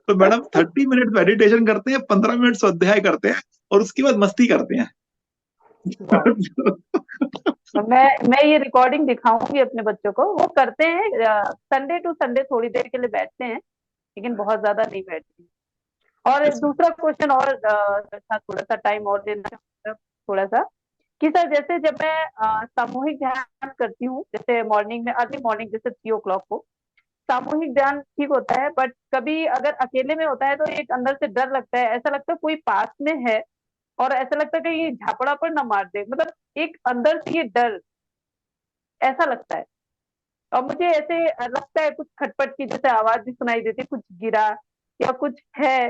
Speaker 2: तो मैडम 30 मिनट मेडिटेशन करते हैं, 15 मिनट स्वाध्याय करते हैं और उसके बाद मस्ती करते हैं।
Speaker 6: वाह। मैं ये रिकॉर्डिंग दिखाऊंगी अपने बच्चों को, वो करते हैं संडे टू संडे थोड़ी देर के लिए बैठते हैं, लेकिन बहुत ज्यादा नहीं बैठते। और
Speaker 2: Yes, ma'am.
Speaker 6: दूसरा क्वेश्चन और था, थोड़ा सा टाइम और देना चाहूंगा, थोड़ा सा कि सर जैसे जब मैं सामूहिक ध्यान करती हूँ, जैसे मॉर्निंग में, अर्ली मॉर्निंग जैसे 3 o'clock को सामूहिक ध्यान ठीक होता है, बट कभी अगर अकेले में होता है तो एक अंदर से डर लगता है, ऐसा लगता है कोई पास में है और ऐसा लगता है कि ये झापड़ा पर ना मार दे, मतलब एक अंदर से ये डर ऐसा लगता है। और मुझे ऐसे लगता है कुछ खटपट की जैसे आवाज भी सुनाई देती है, कुछ गिरा या कुछ है।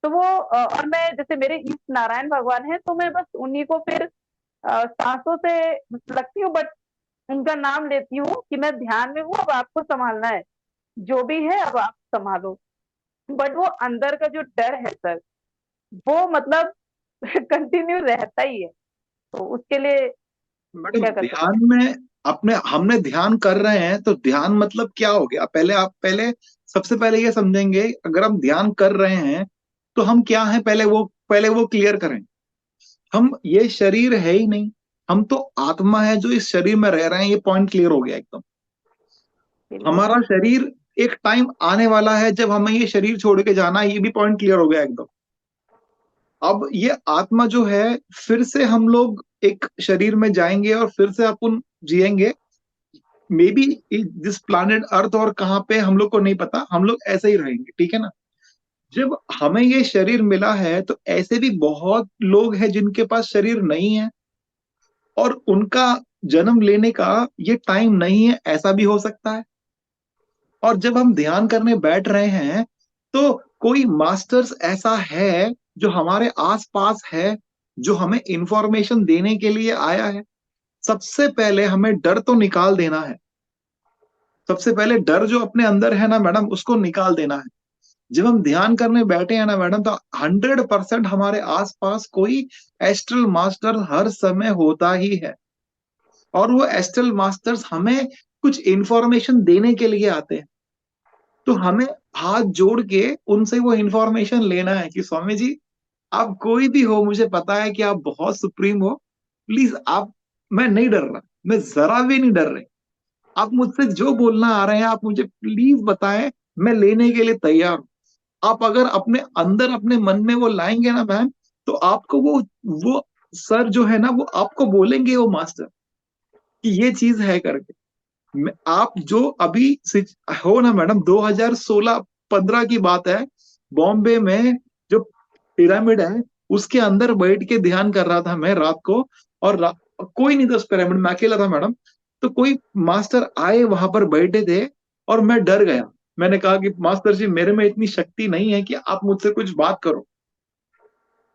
Speaker 6: तो वो और मैं जैसे मेरे इष्ट नारायण भगवान है, तो मैं बस उन्हीं को फिर सांसों से लगती हूँ, बट उनका नाम लेती हूँ कि मैं ध्यान में हूँ, अब आपको संभालना है, जो भी है अब आप संभालो। बट वो अंदर का जो डर है सर, वो मतलब कंटिन्यू रहता ही है। तो उसके लिए
Speaker 2: मैडम
Speaker 6: क्या कर सकते
Speaker 2: ध्यान में अपने हमने ध्यान कर रहे हैं तो ध्यान मतलब क्या हो गया, पहले आप पहले सबसे पहले ये समझेंगे अगर हम ध्यान कर रहे हैं तो हम क्या हैं, पहले वो क्लियर करें। हम ये शरीर है ही नहीं, हम तो आत्मा है जो इस शरीर में रह रहे हैं, ये पॉइंट क्लियर हो गया एकदम।
Speaker 6: हैं?
Speaker 2: हमारा शरीर एक टाइम आने वाला है जब हमें ये शरीर छोड़ के जाना है, ये भी पॉइंट क्लियर हो गया एकदम। अब ये आत्मा जो है, फिर से हम लोग एक शरीर में जाएंगे और फिर से अपन जिएंगे। मे बी दिस प्लानेट अर्थ और कहाँ पे हम लोग को नहीं पता, हम लोग ऐसे ही रहेंगे, ठीक है ना। जब हमें ये शरीर मिला है तो ऐसे भी बहुत लोग हैं जिनके पास शरीर नहीं है और उनका जन्म लेने का ये टाइम नहीं है, ऐसा भी हो सकता है। और जब हम ध्यान करने बैठ रहे हैं तो कोई मास्टर्स ऐसा है जो हमारे आसपास है, जो हमें इंफॉर्मेशन देने के लिए आया है। सबसे पहले हमें डर तो निकाल देना है। सबसे पहले डर जो अपने अंदर है ना मैडम, उसको निकाल देना है। जब हम ध्यान करने बैठे हैं ना मैडम, तो 100% हमारे आसपास कोई एस्ट्रल मास्टर हर समय होता ही है। और वो एस्ट्रल मास्टर्स हमें कुछ इंफॉर्मेशन देने के लिए आते हैं। तो हमें हाथ जोड़ के उनसे वो इंफॉर्मेशन लेना है कि स्वामी जी, आप कोई भी हो, मुझे पता है कि आप बहुत सुप्रीम हो, प्लीज आप, मैं नहीं डर रहा, मैं जरा भी नहीं डर रहे। आप मुझसे जो बोलना आ रहे हैं आप मुझे प्लीज बताएं, मैं लेने के लिए तैयार हूं। आप अगर अपने अंदर अपने मन में वो लाएंगे ना मैम, तो आपको वो सर जो है ना, वो आपको बोलेंगे, वो मास्टर, कि ये चीज है करके। आप जो अभी हो ना मैडम, 2016-15 की बात है, बॉम्बे में जो पिरामिड है उसके अंदर बैठ के ध्यान कर रहा था मैं रात को। और कोई नहीं था उस पिरामिड में, अकेला था मैडम। तो कोई मास्टर आए, वहां पर बैठे थे, और मैं डर गया। मैंने कहा कि मास्टर जी, मेरे में इतनी शक्ति नहीं है कि आप मुझसे कुछ बात करो।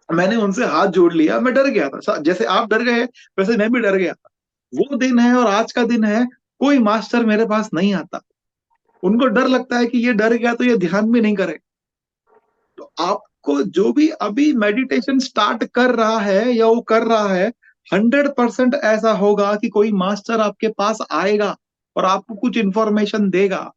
Speaker 2: मैंने उनसे हाथ जोड़ लिया, मैं डर गया था, जैसे आप डर गए वैसे मैं भी डर गया था। वो दिन है और आज का दिन है, कोई मास्टर मेरे पास नहीं आता। उनको डर लगता है कि ये डर गया तो ये ध्यान भी नहीं करे। तो आपको जो भी अभी मेडिटेशन स्टार्ट कर रहा है या वो कर रहा है, 100% ऐसा होगा कि कोई मास्टर आपके पास आएगा और आपको कुछ इंफॉर्मेशन देगा।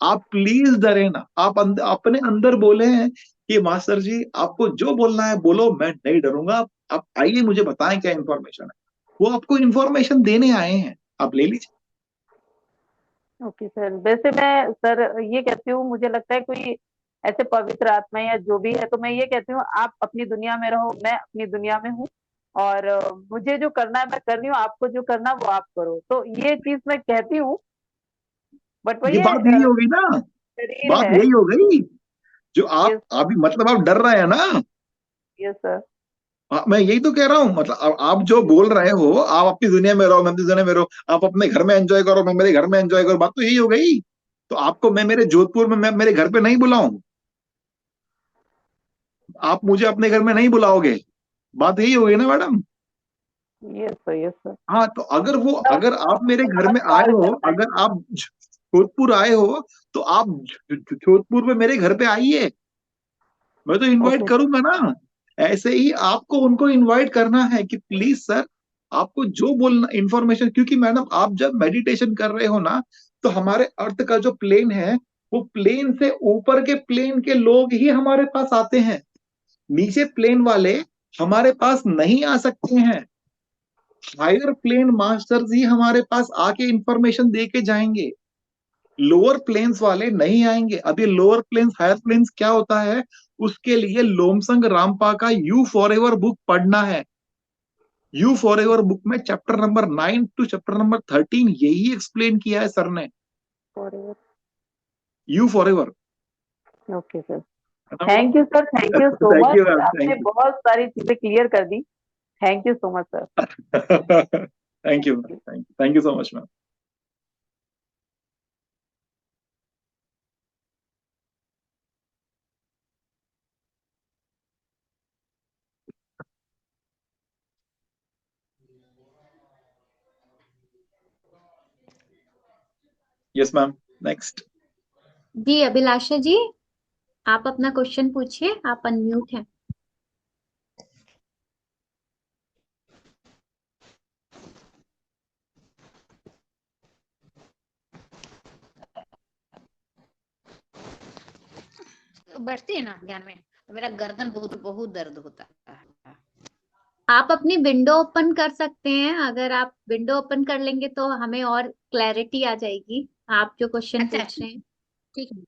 Speaker 2: आप प्लीज डरे ना। आप अपने अंदर बोले हैं कि मास्टर जी, आपको जो बोलना है बोलो, मैं नहीं डरूंगा। आप आइए, मुझे बताएं क्या इंफॉर्मेशन है। वो आपको इंफॉर्मेशन देने आए हैं, आप ले लीजिए।
Speaker 6: ओके सर, वैसे मैं सर ये कहती हूँ, मुझे लगता है कोई ऐसे पवित्र आत्मा या जो भी है, तो मैं ये कहती हूँ आप अपनी दुनिया में रहो, मैं अपनी दुनिया में हूँ। और मुझे जो करना है मैं कर रही हूँ, आपको जो करना है वो आप करो, तो ये चीज मैं कहती हूँ। बट वही
Speaker 2: ये
Speaker 6: है,
Speaker 2: बात यही होगी ना,
Speaker 6: शरीर
Speaker 2: बात
Speaker 6: है।
Speaker 2: यही हो गई। जो आप
Speaker 6: यस सर।
Speaker 2: अभी मतलब आप डर रहे हैं ना।
Speaker 6: Yes sir.
Speaker 2: मैं यही तो कह रहा हूँ, मतलब आप जो बोल रहे हो, आप अपनी दुनिया में रहो, मैं अपनी दुनिया में रहो, आप अपने घर में एंजॉय करो, मैं मेरे घर में एंजॉय करो, बात तो यही हो गई। तो आपको मैं मेरे जोधपुर में, मैं मेरे घर पे नहीं बुलाऊं, आप मुझे अपने घर में नहीं बुलाओगे, बात यही हो गई ना madam.
Speaker 6: Yes sir. Yes sir.
Speaker 2: हाँ, तो अगर आप मेरे घर में आए
Speaker 6: बाहर
Speaker 2: हो,
Speaker 6: करना है।
Speaker 2: अगर आप जोधपुर आए हो, तो आप जोधपुर में मेरे घर पे आइए, मैं तो इनवाइट
Speaker 6: ओके।
Speaker 2: करूंगा ना। ऐसे ही आपको उनको इनवाइट करना है कि प्लीज सर, आपको जो बोलना इंफॉर्मेशन, क्योंकि मैडम आप जब मेडिटेशन कर रहे हो ना, तो हमारे अर्थ का जो प्लेन है, वो प्लेन से ऊपर के प्लेन के लोग ही हमारे पास आते हैं। नीचे प्लेन वाले हमारे पास नहीं आ सकते हैं। हायर प्लेन मास्टर्स ही हमारे पास आके इंफॉर्मेशन दे के जाएंगे। लोअर प्लेन्स वाले नहीं आएंगे। अब ये लोअर प्लेन्स हायर प्लेन्स क्या होता है, उसके लिए लोमसंग रामपा का यू फॉर एवर बुक पढ़ना है। यू फॉर एवर बुक में chapter number 9 to chapter number 13 यही एक्सप्लेन किया है सर ने। You for ever.
Speaker 6: Okay sir. Thank you sir, thank you so
Speaker 2: thank you
Speaker 6: much,
Speaker 2: ma'am,
Speaker 6: आपने
Speaker 2: थैंक
Speaker 6: बहुत सारी चीजें क्लियर कर दी। Thank you so much sir.
Speaker 2: You. Thank you ma'am, thank you so much ma'am. Yes ma'am, next.
Speaker 1: जी अभिलाषा जी, आप अपना question पूछिए, आप अनम्यूट हैं।
Speaker 7: बैठती है ना ध्यान में तो मेरा गर्दन बहुत बहुत दर्द होता है।
Speaker 1: आप अपनी विंडो ओपन कर सकते हैं, अगर आप विंडो ओपन कर लेंगे तो हमें और क्लैरिटी आ जाएगी आप जो क्वेश्चन
Speaker 7: अच्छा
Speaker 1: पूछ रहे हैं।
Speaker 7: ठीक है।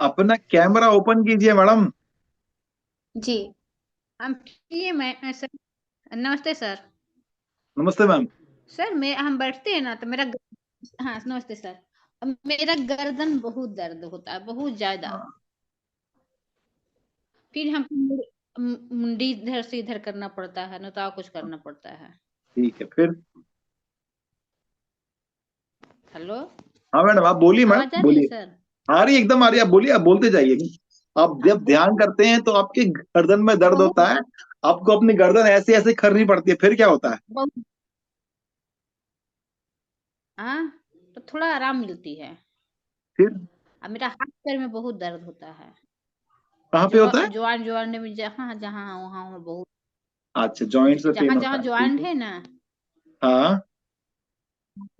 Speaker 2: अपना कैमरा ओपन कीजिए मैडम।
Speaker 1: जी।
Speaker 7: हम ये मैं सर, नमस्ते सर।
Speaker 2: नमस्ते मैम।
Speaker 7: सर मैं हम बैठते हैं ना तो हाँ नमस्ते सर। अब मेरा गर्दन बहुत दर्द होता है, बहुत ज्यादा। फिर हम मुंडी इधर से इधर करना पड़ता है, न तो कुछ करना पड़ता है।
Speaker 2: ठीक है, फिर?
Speaker 7: हेलो,
Speaker 2: हाँ मैडम, आप बोलिए
Speaker 7: आवाज
Speaker 2: मैडम,
Speaker 7: आ रही है
Speaker 2: बोलिए।
Speaker 7: सर?
Speaker 2: आ रही है, एकदम आ रही है, आप बोलिए, आप बोलते जाइए। आप जब ध्यान करते हैं तो आपके गर्दन में दर्द
Speaker 7: बहुत
Speaker 2: होता है, आपको अपनी गर्दन ऐसे ऐसे करनी पड़ती है, फिर क्या होता है?
Speaker 7: बहुत हाँ, तो थोड़ा आराम मिलती है।
Speaker 2: फिर
Speaker 7: अब मेरा हाथ पैर में बहुत दर्द होता है।
Speaker 2: कहाँ पे
Speaker 7: जो
Speaker 2: होता है?
Speaker 7: ज्वाइंट में जहाँ जहाँ वहाँ बहुत,
Speaker 2: अच्छा, जॉइंट्स में पेन
Speaker 7: जहाँ
Speaker 2: होता
Speaker 7: जहाँ
Speaker 2: है, ठीक
Speaker 7: ज्वाइंट
Speaker 2: है।
Speaker 7: है ना,
Speaker 2: हाँ,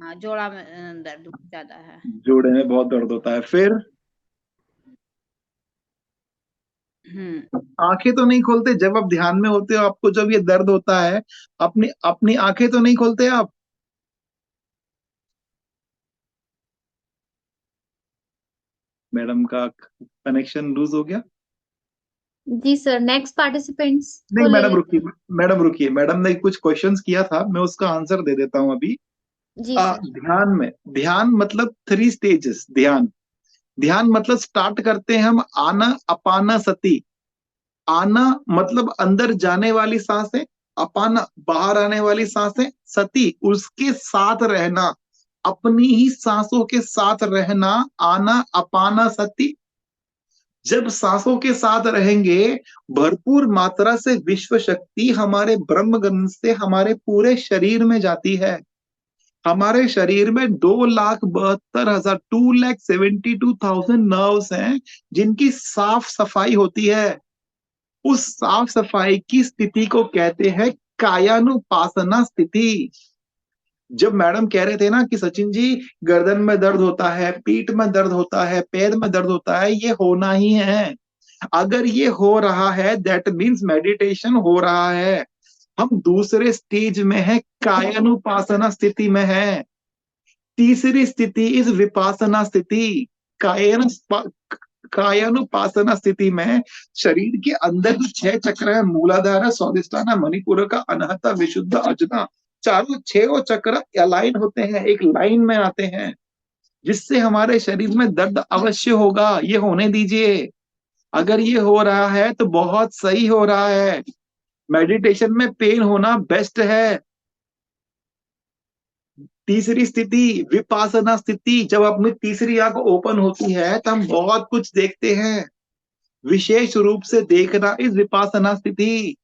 Speaker 7: हाँ, जोड़ा में दर्द ज्यादा है।
Speaker 2: जोड़े में बहुत दर्द होता है, फिर? आंखें तो नहीं खोलते जब आप ध्यान में होते हो, आपको जब ये दर्द होता है, अपनी अपनी आंखें तो नहीं खोलते आप? मैडम का कनेक्शन लूज हो गया।
Speaker 1: जी सर, नेक्स्ट पार्टिसिपेंट्स को
Speaker 2: नहीं
Speaker 1: ले
Speaker 2: मैडम
Speaker 1: लेते
Speaker 2: रुकिए,
Speaker 1: हैं।
Speaker 2: मैडम रुकिए, मैडम ने कुछ क्वेश्चंस किया था, मैं उसका आंसर दे देता हूं अभी।
Speaker 1: जी सर।
Speaker 2: ध्यान मतलब 3 स्टेजेस। ध्यान ध्यान मतलब स्टार्ट करते हैं हम आना अपाना सती। आना मतलब अंदर जाने वाली सांसें, अपाना बाहर आने वाली सांसें, सती उसके साथ रहना, अपनी ही सांसों के साथ रहना, आना अपाना सती। जब सांसों के साथ रहेंगे, भरपूर मात्रा से विश्व शक्ति हमारे ब्रह्म ग्रंथ से हमारे पूरे शरीर में जाती है। हमारे शरीर में 2,72,000 2,72,000 नर्व्स हैं, जिनकी साफ सफाई होती है। उस साफ सफाई की स्थिति को कहते हैं कायानुपासना स्थिति। जब मैडम कह रहे थे ना कि सचिन जी, गर्दन में दर्द होता है, पीठ में दर्द होता है, पैर में दर्द होता है, ये होना ही है। अगर ये हो रहा है, दैट मीन्स मेडिटेशन हो रहा है। हम दूसरे स्टेज में है, कायानुपासना स्थिति में है। तीसरी स्थिति इस विपासना स्थिति। कायन कायानुपासना स्थिति में शरीर के अंदर जो 6 चक्र है, मूलाधार, स्वादिष्ठान, मणिपुर का, अनाहता, विशुद्ध, अजना, चारों 6 चक्र अलाइन होते हैं, एक लाइन में आते हैं, जिससे हमारे शरीर में दर्द अवश्य होगा। ये होने दीजिए। अगर ये हो रहा है तो बहुत सही हो रहा है। मेडिटेशन में पेन होना बेस्ट है। तीसरी स्थिति विपासना स्थिति। जब अपनी तीसरी आंख ओपन होती है तो हम बहुत कुछ देखते हैं। विशेष रूप से देखना इस विपासना स्थिति।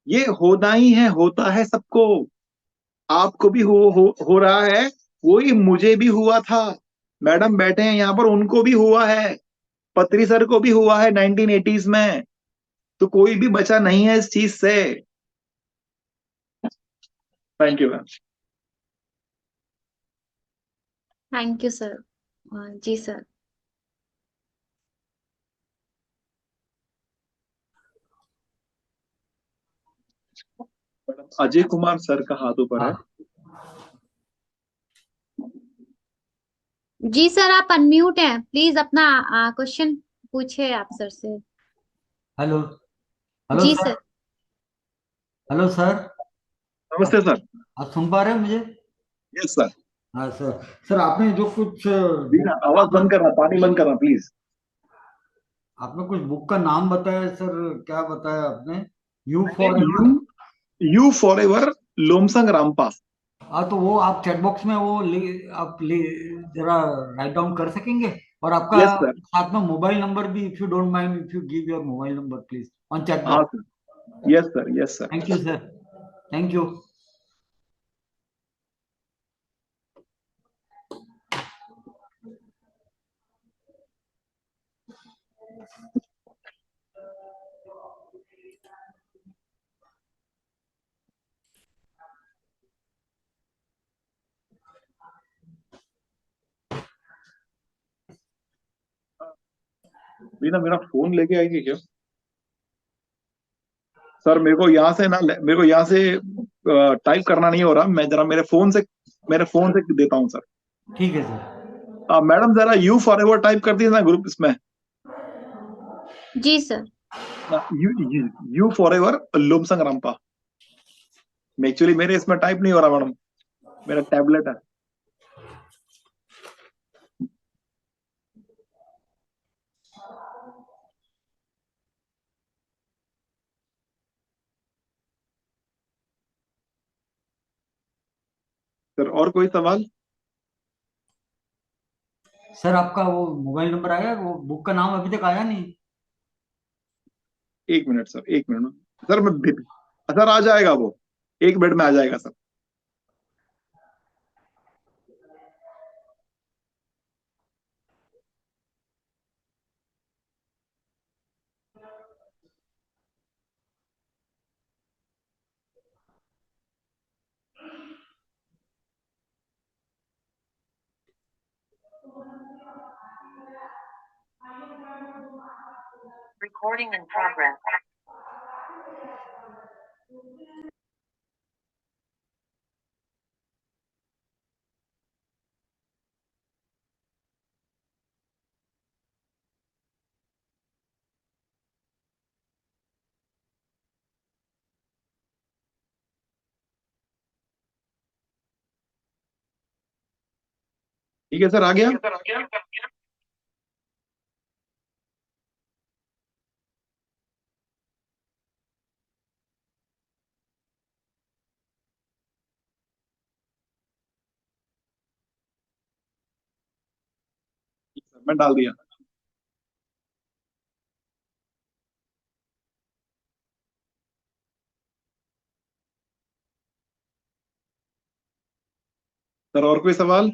Speaker 2: ये होना ही है, होता है सबको। आपको भी हो रहा है, वही मुझे भी हुआ था। मैडम बैठे हैं यहाँ पर, उनको भी हुआ है। पत्री सर को भी हुआ है 1980s में। तो कोई भी बचा नहीं है इस चीज से। Thank you ma'am.
Speaker 1: Thank you sir. जी सर।
Speaker 2: अजय कुमार सर का हाथ ऊपर है।
Speaker 8: हाँ,
Speaker 1: जी सर, आप अनम्यूट हैं, प्लीज अपना क्वेश्चन पूछिए आप सर से।
Speaker 8: हेलो। हेलो
Speaker 1: जी
Speaker 8: सर।
Speaker 1: सर।
Speaker 8: Hello sir. आप
Speaker 2: नमस्ते सर।
Speaker 8: आप सुन पा रहे हो मुझे?
Speaker 2: Yes sir.
Speaker 8: हाँ सर। सर आपने जो कुछ बुक
Speaker 2: दीना,
Speaker 8: का
Speaker 2: आवाज
Speaker 8: नाम
Speaker 2: बंद करना, पानी बंद करना प्लीज।
Speaker 8: आपने कुछ बुक का नाम बताया सर, क्या बताया आपने? You for
Speaker 2: you
Speaker 8: ever.
Speaker 2: You for ever, Lomsang Rampa.
Speaker 8: हाँ, तो वो आप चैट बॉक्स में वो जरा राइट डाउन कर सकेंगे? और आपका
Speaker 2: यस सर।
Speaker 8: साथ में मोबाइल नंबर भी, if you don't mind, if you give your mobile number please on chat
Speaker 2: हाँ
Speaker 8: box.
Speaker 2: Sir. Yes sir, yes sir.
Speaker 8: Thank you sir. Thank you.
Speaker 2: Deena, मेरा फोन लेके आएंगे क्या? सर मेरे को यहाँ से टाइप करना नहीं हो रहा, मैं जरा मेरे फोन से देता हूँ सर।
Speaker 8: ठीक है सर।
Speaker 2: मैडम जरा यू फॉर एवर टाइप कर दिए ना ग्रुप इसमें।
Speaker 1: जी sir.
Speaker 2: You for ever Lomsang Rampa. Actually मेरे इसमें टाइप नहीं हो रहा मैडम, मेरा टैबलेट है। सर और कोई सवाल?
Speaker 8: सर आपका वो मोबाइल नंबर आया, वो बुक का नाम अभी तक आया नहीं।
Speaker 2: एक मिनट सर, एक मिनट सर, सर आ जाएगा वो, 1 मिनट में आ जाएगा सर।
Speaker 9: Recording in progress.
Speaker 2: ठीक है सर, आ गया। मैं डाल दिया। सर और कोई सवाल?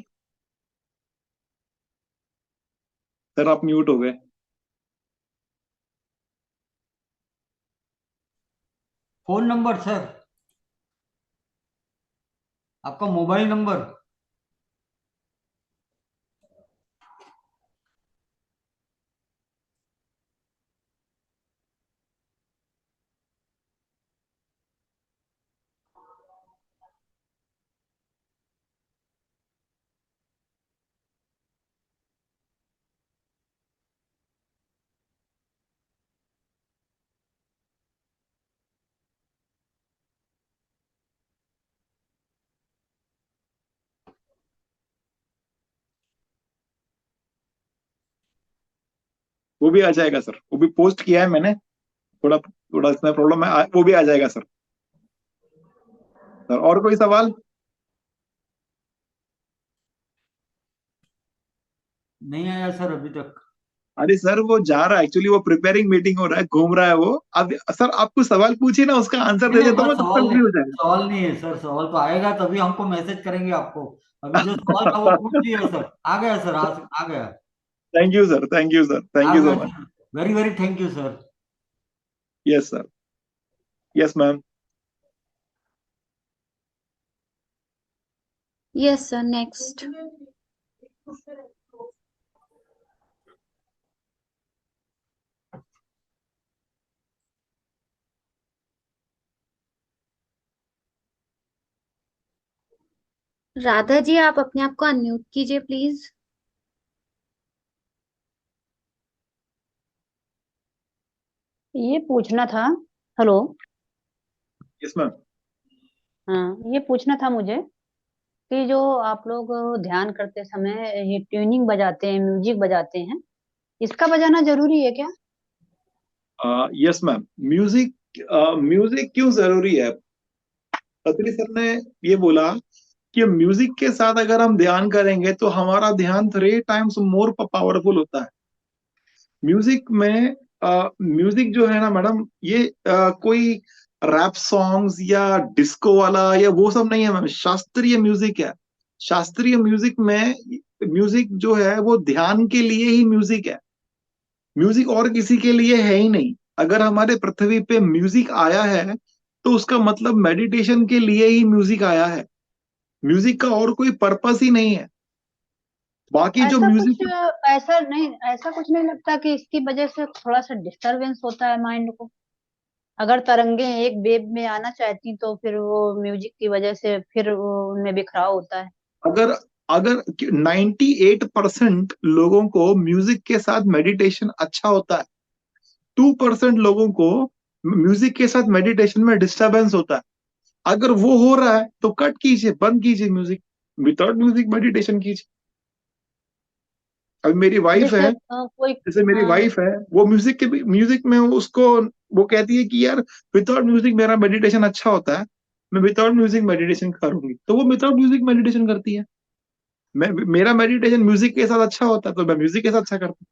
Speaker 2: सर आप म्यूट हो गए।
Speaker 8: फोन नंबर सर, आपका मोबाइल नंबर।
Speaker 2: वो भी आ जाएगा सर, वो भी पोस्ट किया है मैंने। थोड़ा थोड़ा इसमें प्रॉब्लम है, वो भी आ जाएगा सर। सर और कोई सवाल?
Speaker 8: नहीं आया सर अभी तक।
Speaker 2: अरे सर वो जा रहा है, एक्चुअली वो प्रिपेयरिंग मीटिंग हो रहा है, घूम रहा है वो। अब सर आपको सवाल पूछिए ना, उसका आंसर
Speaker 8: नहीं
Speaker 2: दे
Speaker 8: नहीं
Speaker 2: देता
Speaker 8: सर,
Speaker 2: हूँ, तब
Speaker 8: सवाल
Speaker 2: तक
Speaker 8: नहीं,
Speaker 2: फ्री हो जाएगा।
Speaker 8: सवाल नहीं है सर, सवाल तो आएगा तभी हमको मैसेज करेंगे आपको। अभी जो सवाल था वो पूछ लिया सर, आ गया सर, आ गया।
Speaker 2: Thank you sir, thank you sir, thank
Speaker 8: आ
Speaker 2: यू
Speaker 8: गया
Speaker 2: so much.
Speaker 8: Sir, very very thank you sir.
Speaker 2: Yes sir, yes ma'am.
Speaker 1: Yes sir, next. Radha ji, आप अपने आप को अनम्यूट कीजिए प्लीज।
Speaker 10: ये पूछना था। हेलो।
Speaker 2: Yes ma'am.
Speaker 10: हाँ, ये पूछना था मुझे कि जो आप लोग ध्यान करते समय ये ट्यूनिंग बजाते हैं, म्यूजिक बजाते हैं, इसका बजाना जरूरी है क्या?
Speaker 2: यस मैम, म्यूजिक, म्यूजिक क्यों जरूरी है? अतरी सर ने ये बोला कि म्यूजिक के साथ अगर हम ध्यान करेंगे तो हमारा ध्यान 3 टाइम्स मोर पावरफुल होता है। म्यूजिक में म्यूजिक जो है ना मैडम, ये कोई रैप सॉन्ग्स या डिस्को वाला या वो सब नहीं है मैम, शास्त्रीय म्यूजिक है। शास्त्रीय म्यूजिक में म्यूजिक जो है वो ध्यान के लिए ही म्यूजिक है। म्यूजिक और किसी के लिए है ही नहीं। अगर हमारे पृथ्वी पे म्यूजिक आया है तो उसका मतलब मेडिटेशन के लिए ही म्यूजिक आया है। म्यूजिक का और कोई पर्पस ही नहीं है। बाकी जो
Speaker 10: ऐसा कुछ,
Speaker 2: म्यूजिक,
Speaker 10: ऐसा नहीं, ऐसा कुछ नहीं लगता कि इसकी वजह से थोड़ा सा डिस्टरबेंस होता है माइंड को? अगर तरंगे एक वेव में आना चाहती तो फिर वो म्यूजिक की वजह से फिर वो उनमें बिखराव होता है।
Speaker 2: अगर अगर 98% लोगों को म्यूजिक के साथ मेडिटेशन अच्छा होता है, 2% लोगों को म्यूजिक के साथ मेडिटेशन में डिस्टरबेंस होता है। अगर वो हो रहा है तो कट कीजिए, बंद कीजिए म्यूजिक, विदाउट म्यूजिक मेडिटेशन कीजिए। अभी मेरी वाइफ
Speaker 10: जैसे
Speaker 2: है,
Speaker 10: कोई।
Speaker 2: जैसे मेरी
Speaker 10: हाँ।
Speaker 2: वाइफ है, वो म्यूजिक के म्यूजिक में उसको वो कहती है कि यार विदाउट म्यूजिक मेरा मेडिटेशन अच्छा होता है।
Speaker 9: मैं विदाउट म्यूजिक मेडिटेशन करूंगी, तो वो विदाउट म्यूजिक मेडिटेशन करती है। मेरा मेडिटेशन म्यूजिक के साथ अच्छा होता है, तो मैं म्यूजिक के साथ अच्छा करता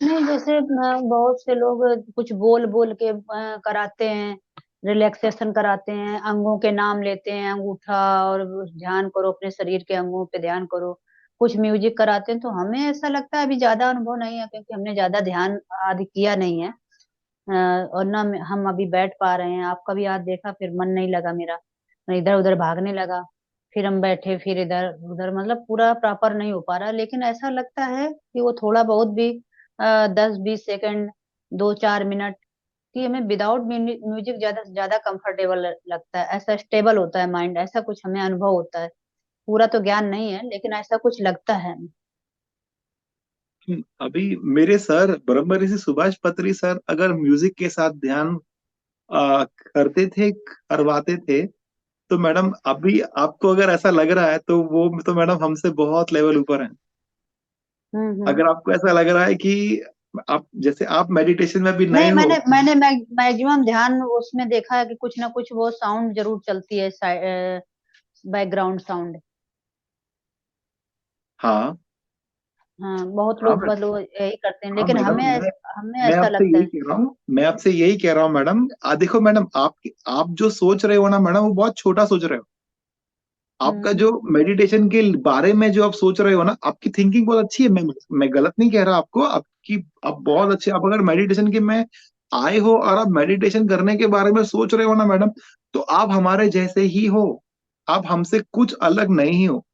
Speaker 10: नहीं, जैसे बहुत से लोग कुछ बोल बोल के कराते हैं, रिलैक्सेशन कराते हैं, अंगों के नाम लेते हैं, अंगूठा, और ध्यान करो अपने शरीर के अंगों पे ध्यान करो, कुछ म्यूजिक कराते हैं। तो हमें ऐसा लगता है अभी ज्यादा अनुभव नहीं है, क्योंकि हमने ज्यादा ध्यान आदि किया नहीं है। और ना हम अभी बैठ पा रहे हैं। आपका भी आज देखा, फिर मन नहीं लगा मेरा, मैं इधर उधर भागने लगा, फिर हम बैठे, फिर इधर उधर, मतलब पूरा प्रॉपर नहीं हो पा रहा। लेकिन ऐसा लगता है कि वो थोड़ा बहुत भी 10-20 सेकंड, 2-4 मिनट की हमें विदाउट म्यूजिक ज्यादा से ज्यादा कंफर्टेबल लगता है, ऐसा स्टेबल होता है माइंड, ऐसा कुछ हमें अनुभव होता है। पूरा तो ज्ञान नहीं है, लेकिन ऐसा कुछ लगता है।
Speaker 9: हूँ। अभी मेरे सर ब्रह्म ऋषि सुभाष पत्री सर अगर म्यूजिक के साथ ध्यान करते थे, करवाते थे, तो मैडम अभी आपको अगर ऐसा लग रहा है तो वो तो मैडम हमसे बहुत लेवल ऊपर है।
Speaker 10: हम्म।
Speaker 9: अगर आपको ऐसा लग रहा है कि आप जैसे आप मेडिटेशन में भी नए
Speaker 10: नहीं,
Speaker 9: हो।
Speaker 10: मैंने मैक्सिमम ध्यान उसमें देखा है कि कुछ ना कुछ वो साउंड जरूर चलती है, बैकग्राउंड साउंड।
Speaker 9: हाँ
Speaker 10: हाँ, बहुत
Speaker 9: हाँ
Speaker 10: लोग मतलब यही करते हैं,
Speaker 9: हाँ
Speaker 10: लेकिन
Speaker 9: मैडम,
Speaker 10: हमें
Speaker 9: मैं
Speaker 10: ऐसा
Speaker 9: आपसे
Speaker 10: लगता
Speaker 9: यही
Speaker 10: है।
Speaker 9: कह रहा हूँ, मैं आपसे यही कह रहा हूँ मैडम। देखो मैडम, आप जो सोच रहे हो ना मैडम, वो बहुत छोटा सोच रहे हो। आपका
Speaker 10: हम्म।
Speaker 9: जो मेडिटेशन के बारे में जो आप सोच रहे हो ना, आपकी थिंकिंग बहुत अच्छी है। मैं गलत नहीं कह रहा आपको, आपकी आप बहुत अच्छे, आप अगर मेडिटेशन के में आए हो और आप मेडिटेशन करने के बारे में सोच रहे हो ना मैडम, तो आप हमारे जैसे ही हो। आप हमसे कुछ अलग नहीं हो।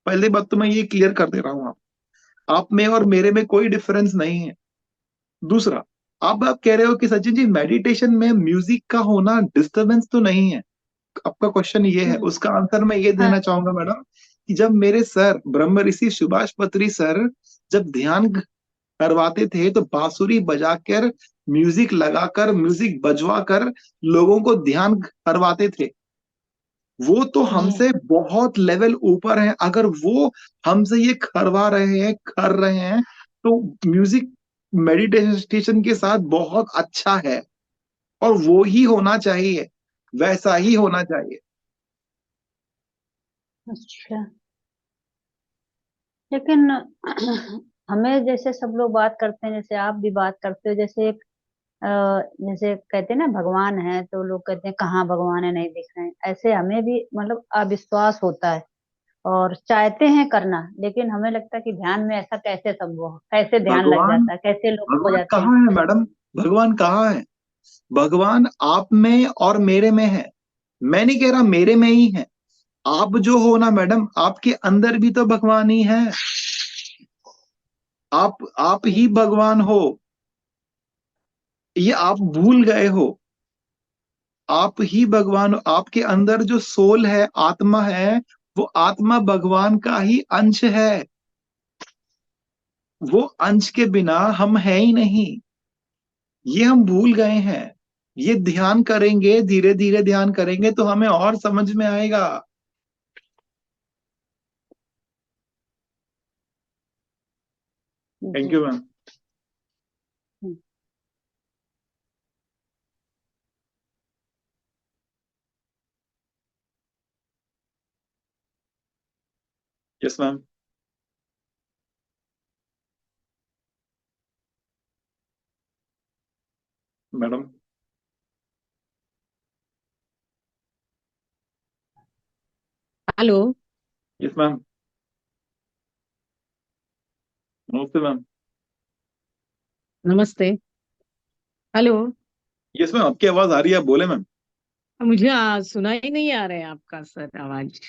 Speaker 9: पहली बात तो मैं ये क्लियर कर दे रहा हूँ। आप में और मेरे में कोई डिफरेंस नहीं है। दूसरा, आप कह रहे हो कि सचिन जी मेडिटेशन में म्यूजिक का होना डिस्टरबेंस तो नहीं है। आपका क्वेश्चन ये है,
Speaker 10: हम्म।
Speaker 9: उसका आंसर मैं ये
Speaker 10: हाँ।
Speaker 9: देना चाहूंगा मैडम, कि जब मेरे सर ब्रह्म ऋषि सुभाष पत्री सर जब ध्यान करवाते थे, तो बांसुरी बजाकर, म्यूजिक लगाकर, म्यूजिक बजवा कर लोगों को ध्यान करवाते थे। वो तो
Speaker 10: जी।
Speaker 9: हमसे बहुत लेवल ऊपर है। अगर वो हमसे ये करवा रहे हैं, कर रहे हैं, तो म्यूजिक मेडिटेशन के साथ बहुत अच्छा है, और वो ही होना चाहिए, वैसा ही होना चाहिए।
Speaker 10: अच्छा, लेकिन हमें जैसे सब लोग बात करते हैं, जैसे आप भी बात करते हो, जैसे एक जैसे कहते हैं ना भगवान है, तो लोग कहते हैं कहाँ भगवान है, नहीं दिख रहे हैं, ऐसे हमें भी मतलब अविश्वास होता है और चाहते हैं करना, लेकिन हमें लगता है कि ध्यान में ऐसा कैसे संभव, कैसे ध्यान लग
Speaker 9: भगवान
Speaker 10: जाता है, कैसे लोग खो
Speaker 9: भगवान
Speaker 10: जाते हैं।
Speaker 9: कहाँ है मैडम? भगवान कहाँ है? भगवान आप में और मेरे में है। मैं नहीं कह रहा मेरे में ही है। आप जो हो ना मैडम, आपके अंदर भी तो भगवान ही है। आप ही भगवान हो। ये आप भूल गए हो। आप ही भगवान हो। आपके अंदर जो सोल है, आत्मा है, वो आत्मा भगवान का ही अंश है। वो अंश के बिना हम है ही नहीं। ये हम भूल गए हैं। ये ध्यान करेंगे, धीरे धीरे ध्यान करेंगे तो हमें और समझ में आएगा। थैंक
Speaker 10: जी।
Speaker 9: You ma'am.
Speaker 10: Hmm.
Speaker 9: Yes ma'am. Madam.
Speaker 11: Hello.
Speaker 9: Yes ma'am. नमस्ते मैम।
Speaker 11: नमस्ते। हेलो।
Speaker 9: यस मैम, आपकी आवाज आ रही है, आप बोले मैम।
Speaker 11: मुझे सुना ही नहीं आ रहा है आपका सर आवाज।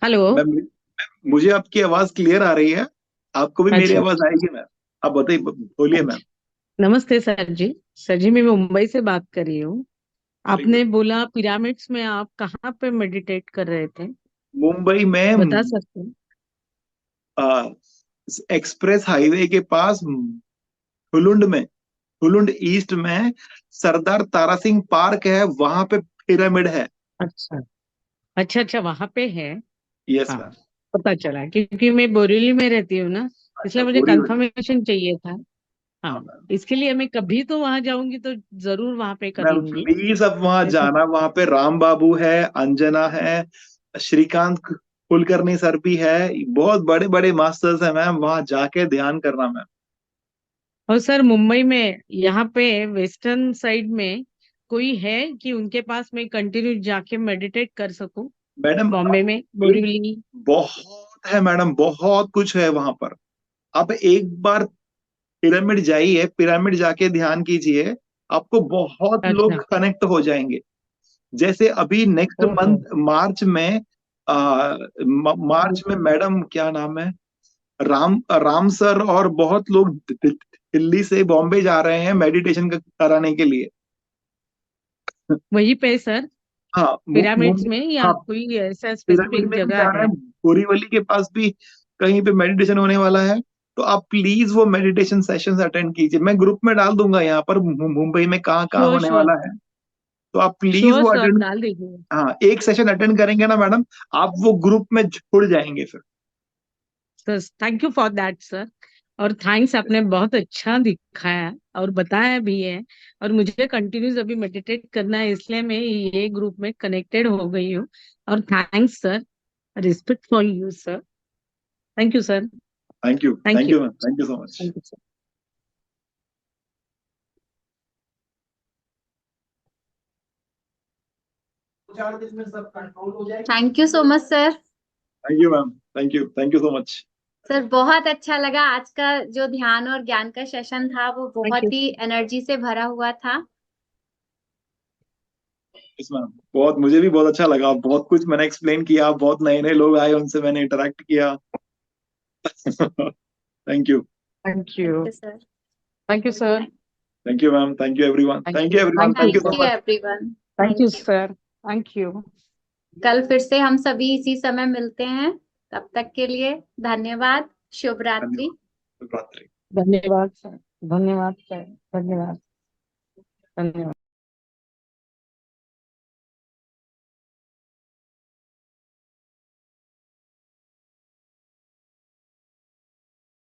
Speaker 11: हेलो।
Speaker 9: मैम, मुझे आपकी आवाज क्लियर आ रही है। आपको भी मेरी
Speaker 11: अच्छा
Speaker 9: आवाज आएगी मैम। आप बताइए, बोलिए मैम।
Speaker 11: अच्छा। नमस्ते सर जी। सर जी, मैं मुंबई से बात कर रही हूँ।
Speaker 9: वेरी
Speaker 11: आपने
Speaker 9: गुड।
Speaker 11: बोला पिरामिड्स में आप कहाँ पे मेडिटेट कर रहे थे,
Speaker 9: मुंबई
Speaker 11: बता
Speaker 9: में
Speaker 11: सकते हैं?
Speaker 9: एक्सप्रेस हाईवे के पास, हुलुंड में, हुलुंड ईस्ट में सरदार तारा सिंह पार्क है, वहां पे पिरामिड है।
Speaker 11: अच्छा अच्छा अच्छा, वहां पे है।
Speaker 9: यस
Speaker 11: हाँ,
Speaker 9: मैम।
Speaker 11: पता चला, क्योंकि मैं बोरीवली में रहती हूँ ना,
Speaker 9: अच्छा,
Speaker 11: इसलिए मुझे
Speaker 9: बोरीवली।
Speaker 11: कंफर्मेशन चाहिए था। हाँ, इसके लिए मैं कभी तो वहां जाऊंगी तो जरूर वहां पे कर
Speaker 9: मैम
Speaker 11: लूंगी।
Speaker 9: प्लीज अब वहां
Speaker 11: ऐसा
Speaker 9: जाना, वहां पे राम बाबू है, अंजना है, श्रीकांत कुलकर्णी सर भी है, बहुत बड़े बड़े मास्टर्स हैं मैम, वहां जाके ध्यान करना मैम।
Speaker 11: और सर मुंबई में यहाँ पे वेस्टर्न साइड में कोई है कि उनके पास मैं कंटिन्यू जाके मेडिटेट कर सकूं?
Speaker 9: मैडम
Speaker 11: बॉम्बे में
Speaker 9: एक
Speaker 11: बोरीवली।
Speaker 9: बहुत है मैडम, बहुत कुछ है वहां पर। आप एक बार पिरामिड जाइए, पिरामिड जाके ध्यान कीजिए, आपको बहुत लोग
Speaker 11: अच्छा।
Speaker 9: कनेक्ट हो जाएंगे। जैसे अभी नेक्स्ट
Speaker 11: ओहो।
Speaker 9: मंथ मार्च में मार्च में मैडम क्या नाम है, राम राम सर और बहुत लोग दिल्ली से बॉम्बे जा रहे हैं मेडिटेशन कराने के लिए।
Speaker 11: वहीं पे सर
Speaker 9: हाँ
Speaker 11: पिरामिड्स में या
Speaker 9: हाँ,
Speaker 11: कोई ऐसा
Speaker 9: पिरामिड
Speaker 11: स्पेसिफिक
Speaker 9: में भी
Speaker 11: जगह
Speaker 9: जा रहे
Speaker 11: है?
Speaker 9: हैं, बोरीवली के पास भी कहीं पे मेडिटेशन होने वाला है। तो आप प्लीज वो मेडिटेशन सेशंस अटेंड कीजिए, मैं ग्रुप में डाल दूंगा यहाँ पर मुंबई में कहाँ कहाँ
Speaker 11: श्योर
Speaker 9: होने
Speaker 11: श्योर।
Speaker 9: वाला है। तो आप प्लीज
Speaker 11: श्योर
Speaker 9: वो
Speaker 11: सर,
Speaker 9: अटेंड,
Speaker 11: डाल दीजिए।
Speaker 9: हाँ एक सेशन अटेंड करेंगे ना मैडम, आप वो ग्रुप में जुड़ जाएंगे फिर।
Speaker 11: Sir thank you for that sir. और थैंक्स, आपने बहुत अच्छा दिखाया और बताया भी है। और मुझे कंटिन्यूस अभी मेडिटेट करना है, इसलिए मैं ये ग्रुप में कनेक्टेड हो गई हूँ। और thanks sir, respect for you sir. Thank you sir.
Speaker 9: Thank you,
Speaker 11: thank
Speaker 9: thank
Speaker 11: you.
Speaker 9: You ma'am, thank you so much.
Speaker 11: Thank you sir.
Speaker 1: Thank you so much sir.
Speaker 9: Thank you ma'am, thank you, thank you so much.
Speaker 1: Sir बहुत अच्छा लगा, आज का जो ध्यान और ज्ञान का सेशन था वो
Speaker 11: थैंक
Speaker 1: बहुत
Speaker 11: यू।
Speaker 1: ही एनर्जी से भरा हुआ था।
Speaker 9: यस मैम, बहुत मुझे भी बहुत अच्छा लगा, बहुत कुछ मैंने एक्सप्लेन किया, बहुत नए नए लोग आए, उनसे मैंने इंटरेक्ट किया। Thank you,
Speaker 11: thank
Speaker 1: thank
Speaker 11: you.
Speaker 1: You sir.
Speaker 11: Thank you sir.
Speaker 9: Thank you ma'am, thank you everyone,
Speaker 11: thank
Speaker 9: thank
Speaker 11: you.
Speaker 9: You everyone,
Speaker 11: thank you
Speaker 9: thank you
Speaker 11: sir.
Speaker 9: So
Speaker 1: thank you
Speaker 9: much.
Speaker 1: Everyone.
Speaker 11: Thank you
Speaker 1: thank you.
Speaker 11: Sir. Thank you.
Speaker 1: कल फिर से हम सभी इसी समय मिलते हैं, तब तक के लिए धन्यवाद। शुभ रात्रि।
Speaker 9: धन्यवाद, शुभ रात्रि।
Speaker 11: धन्यवाद सर। धन्यवाद सर। धन्यवाद। धन्यवाद।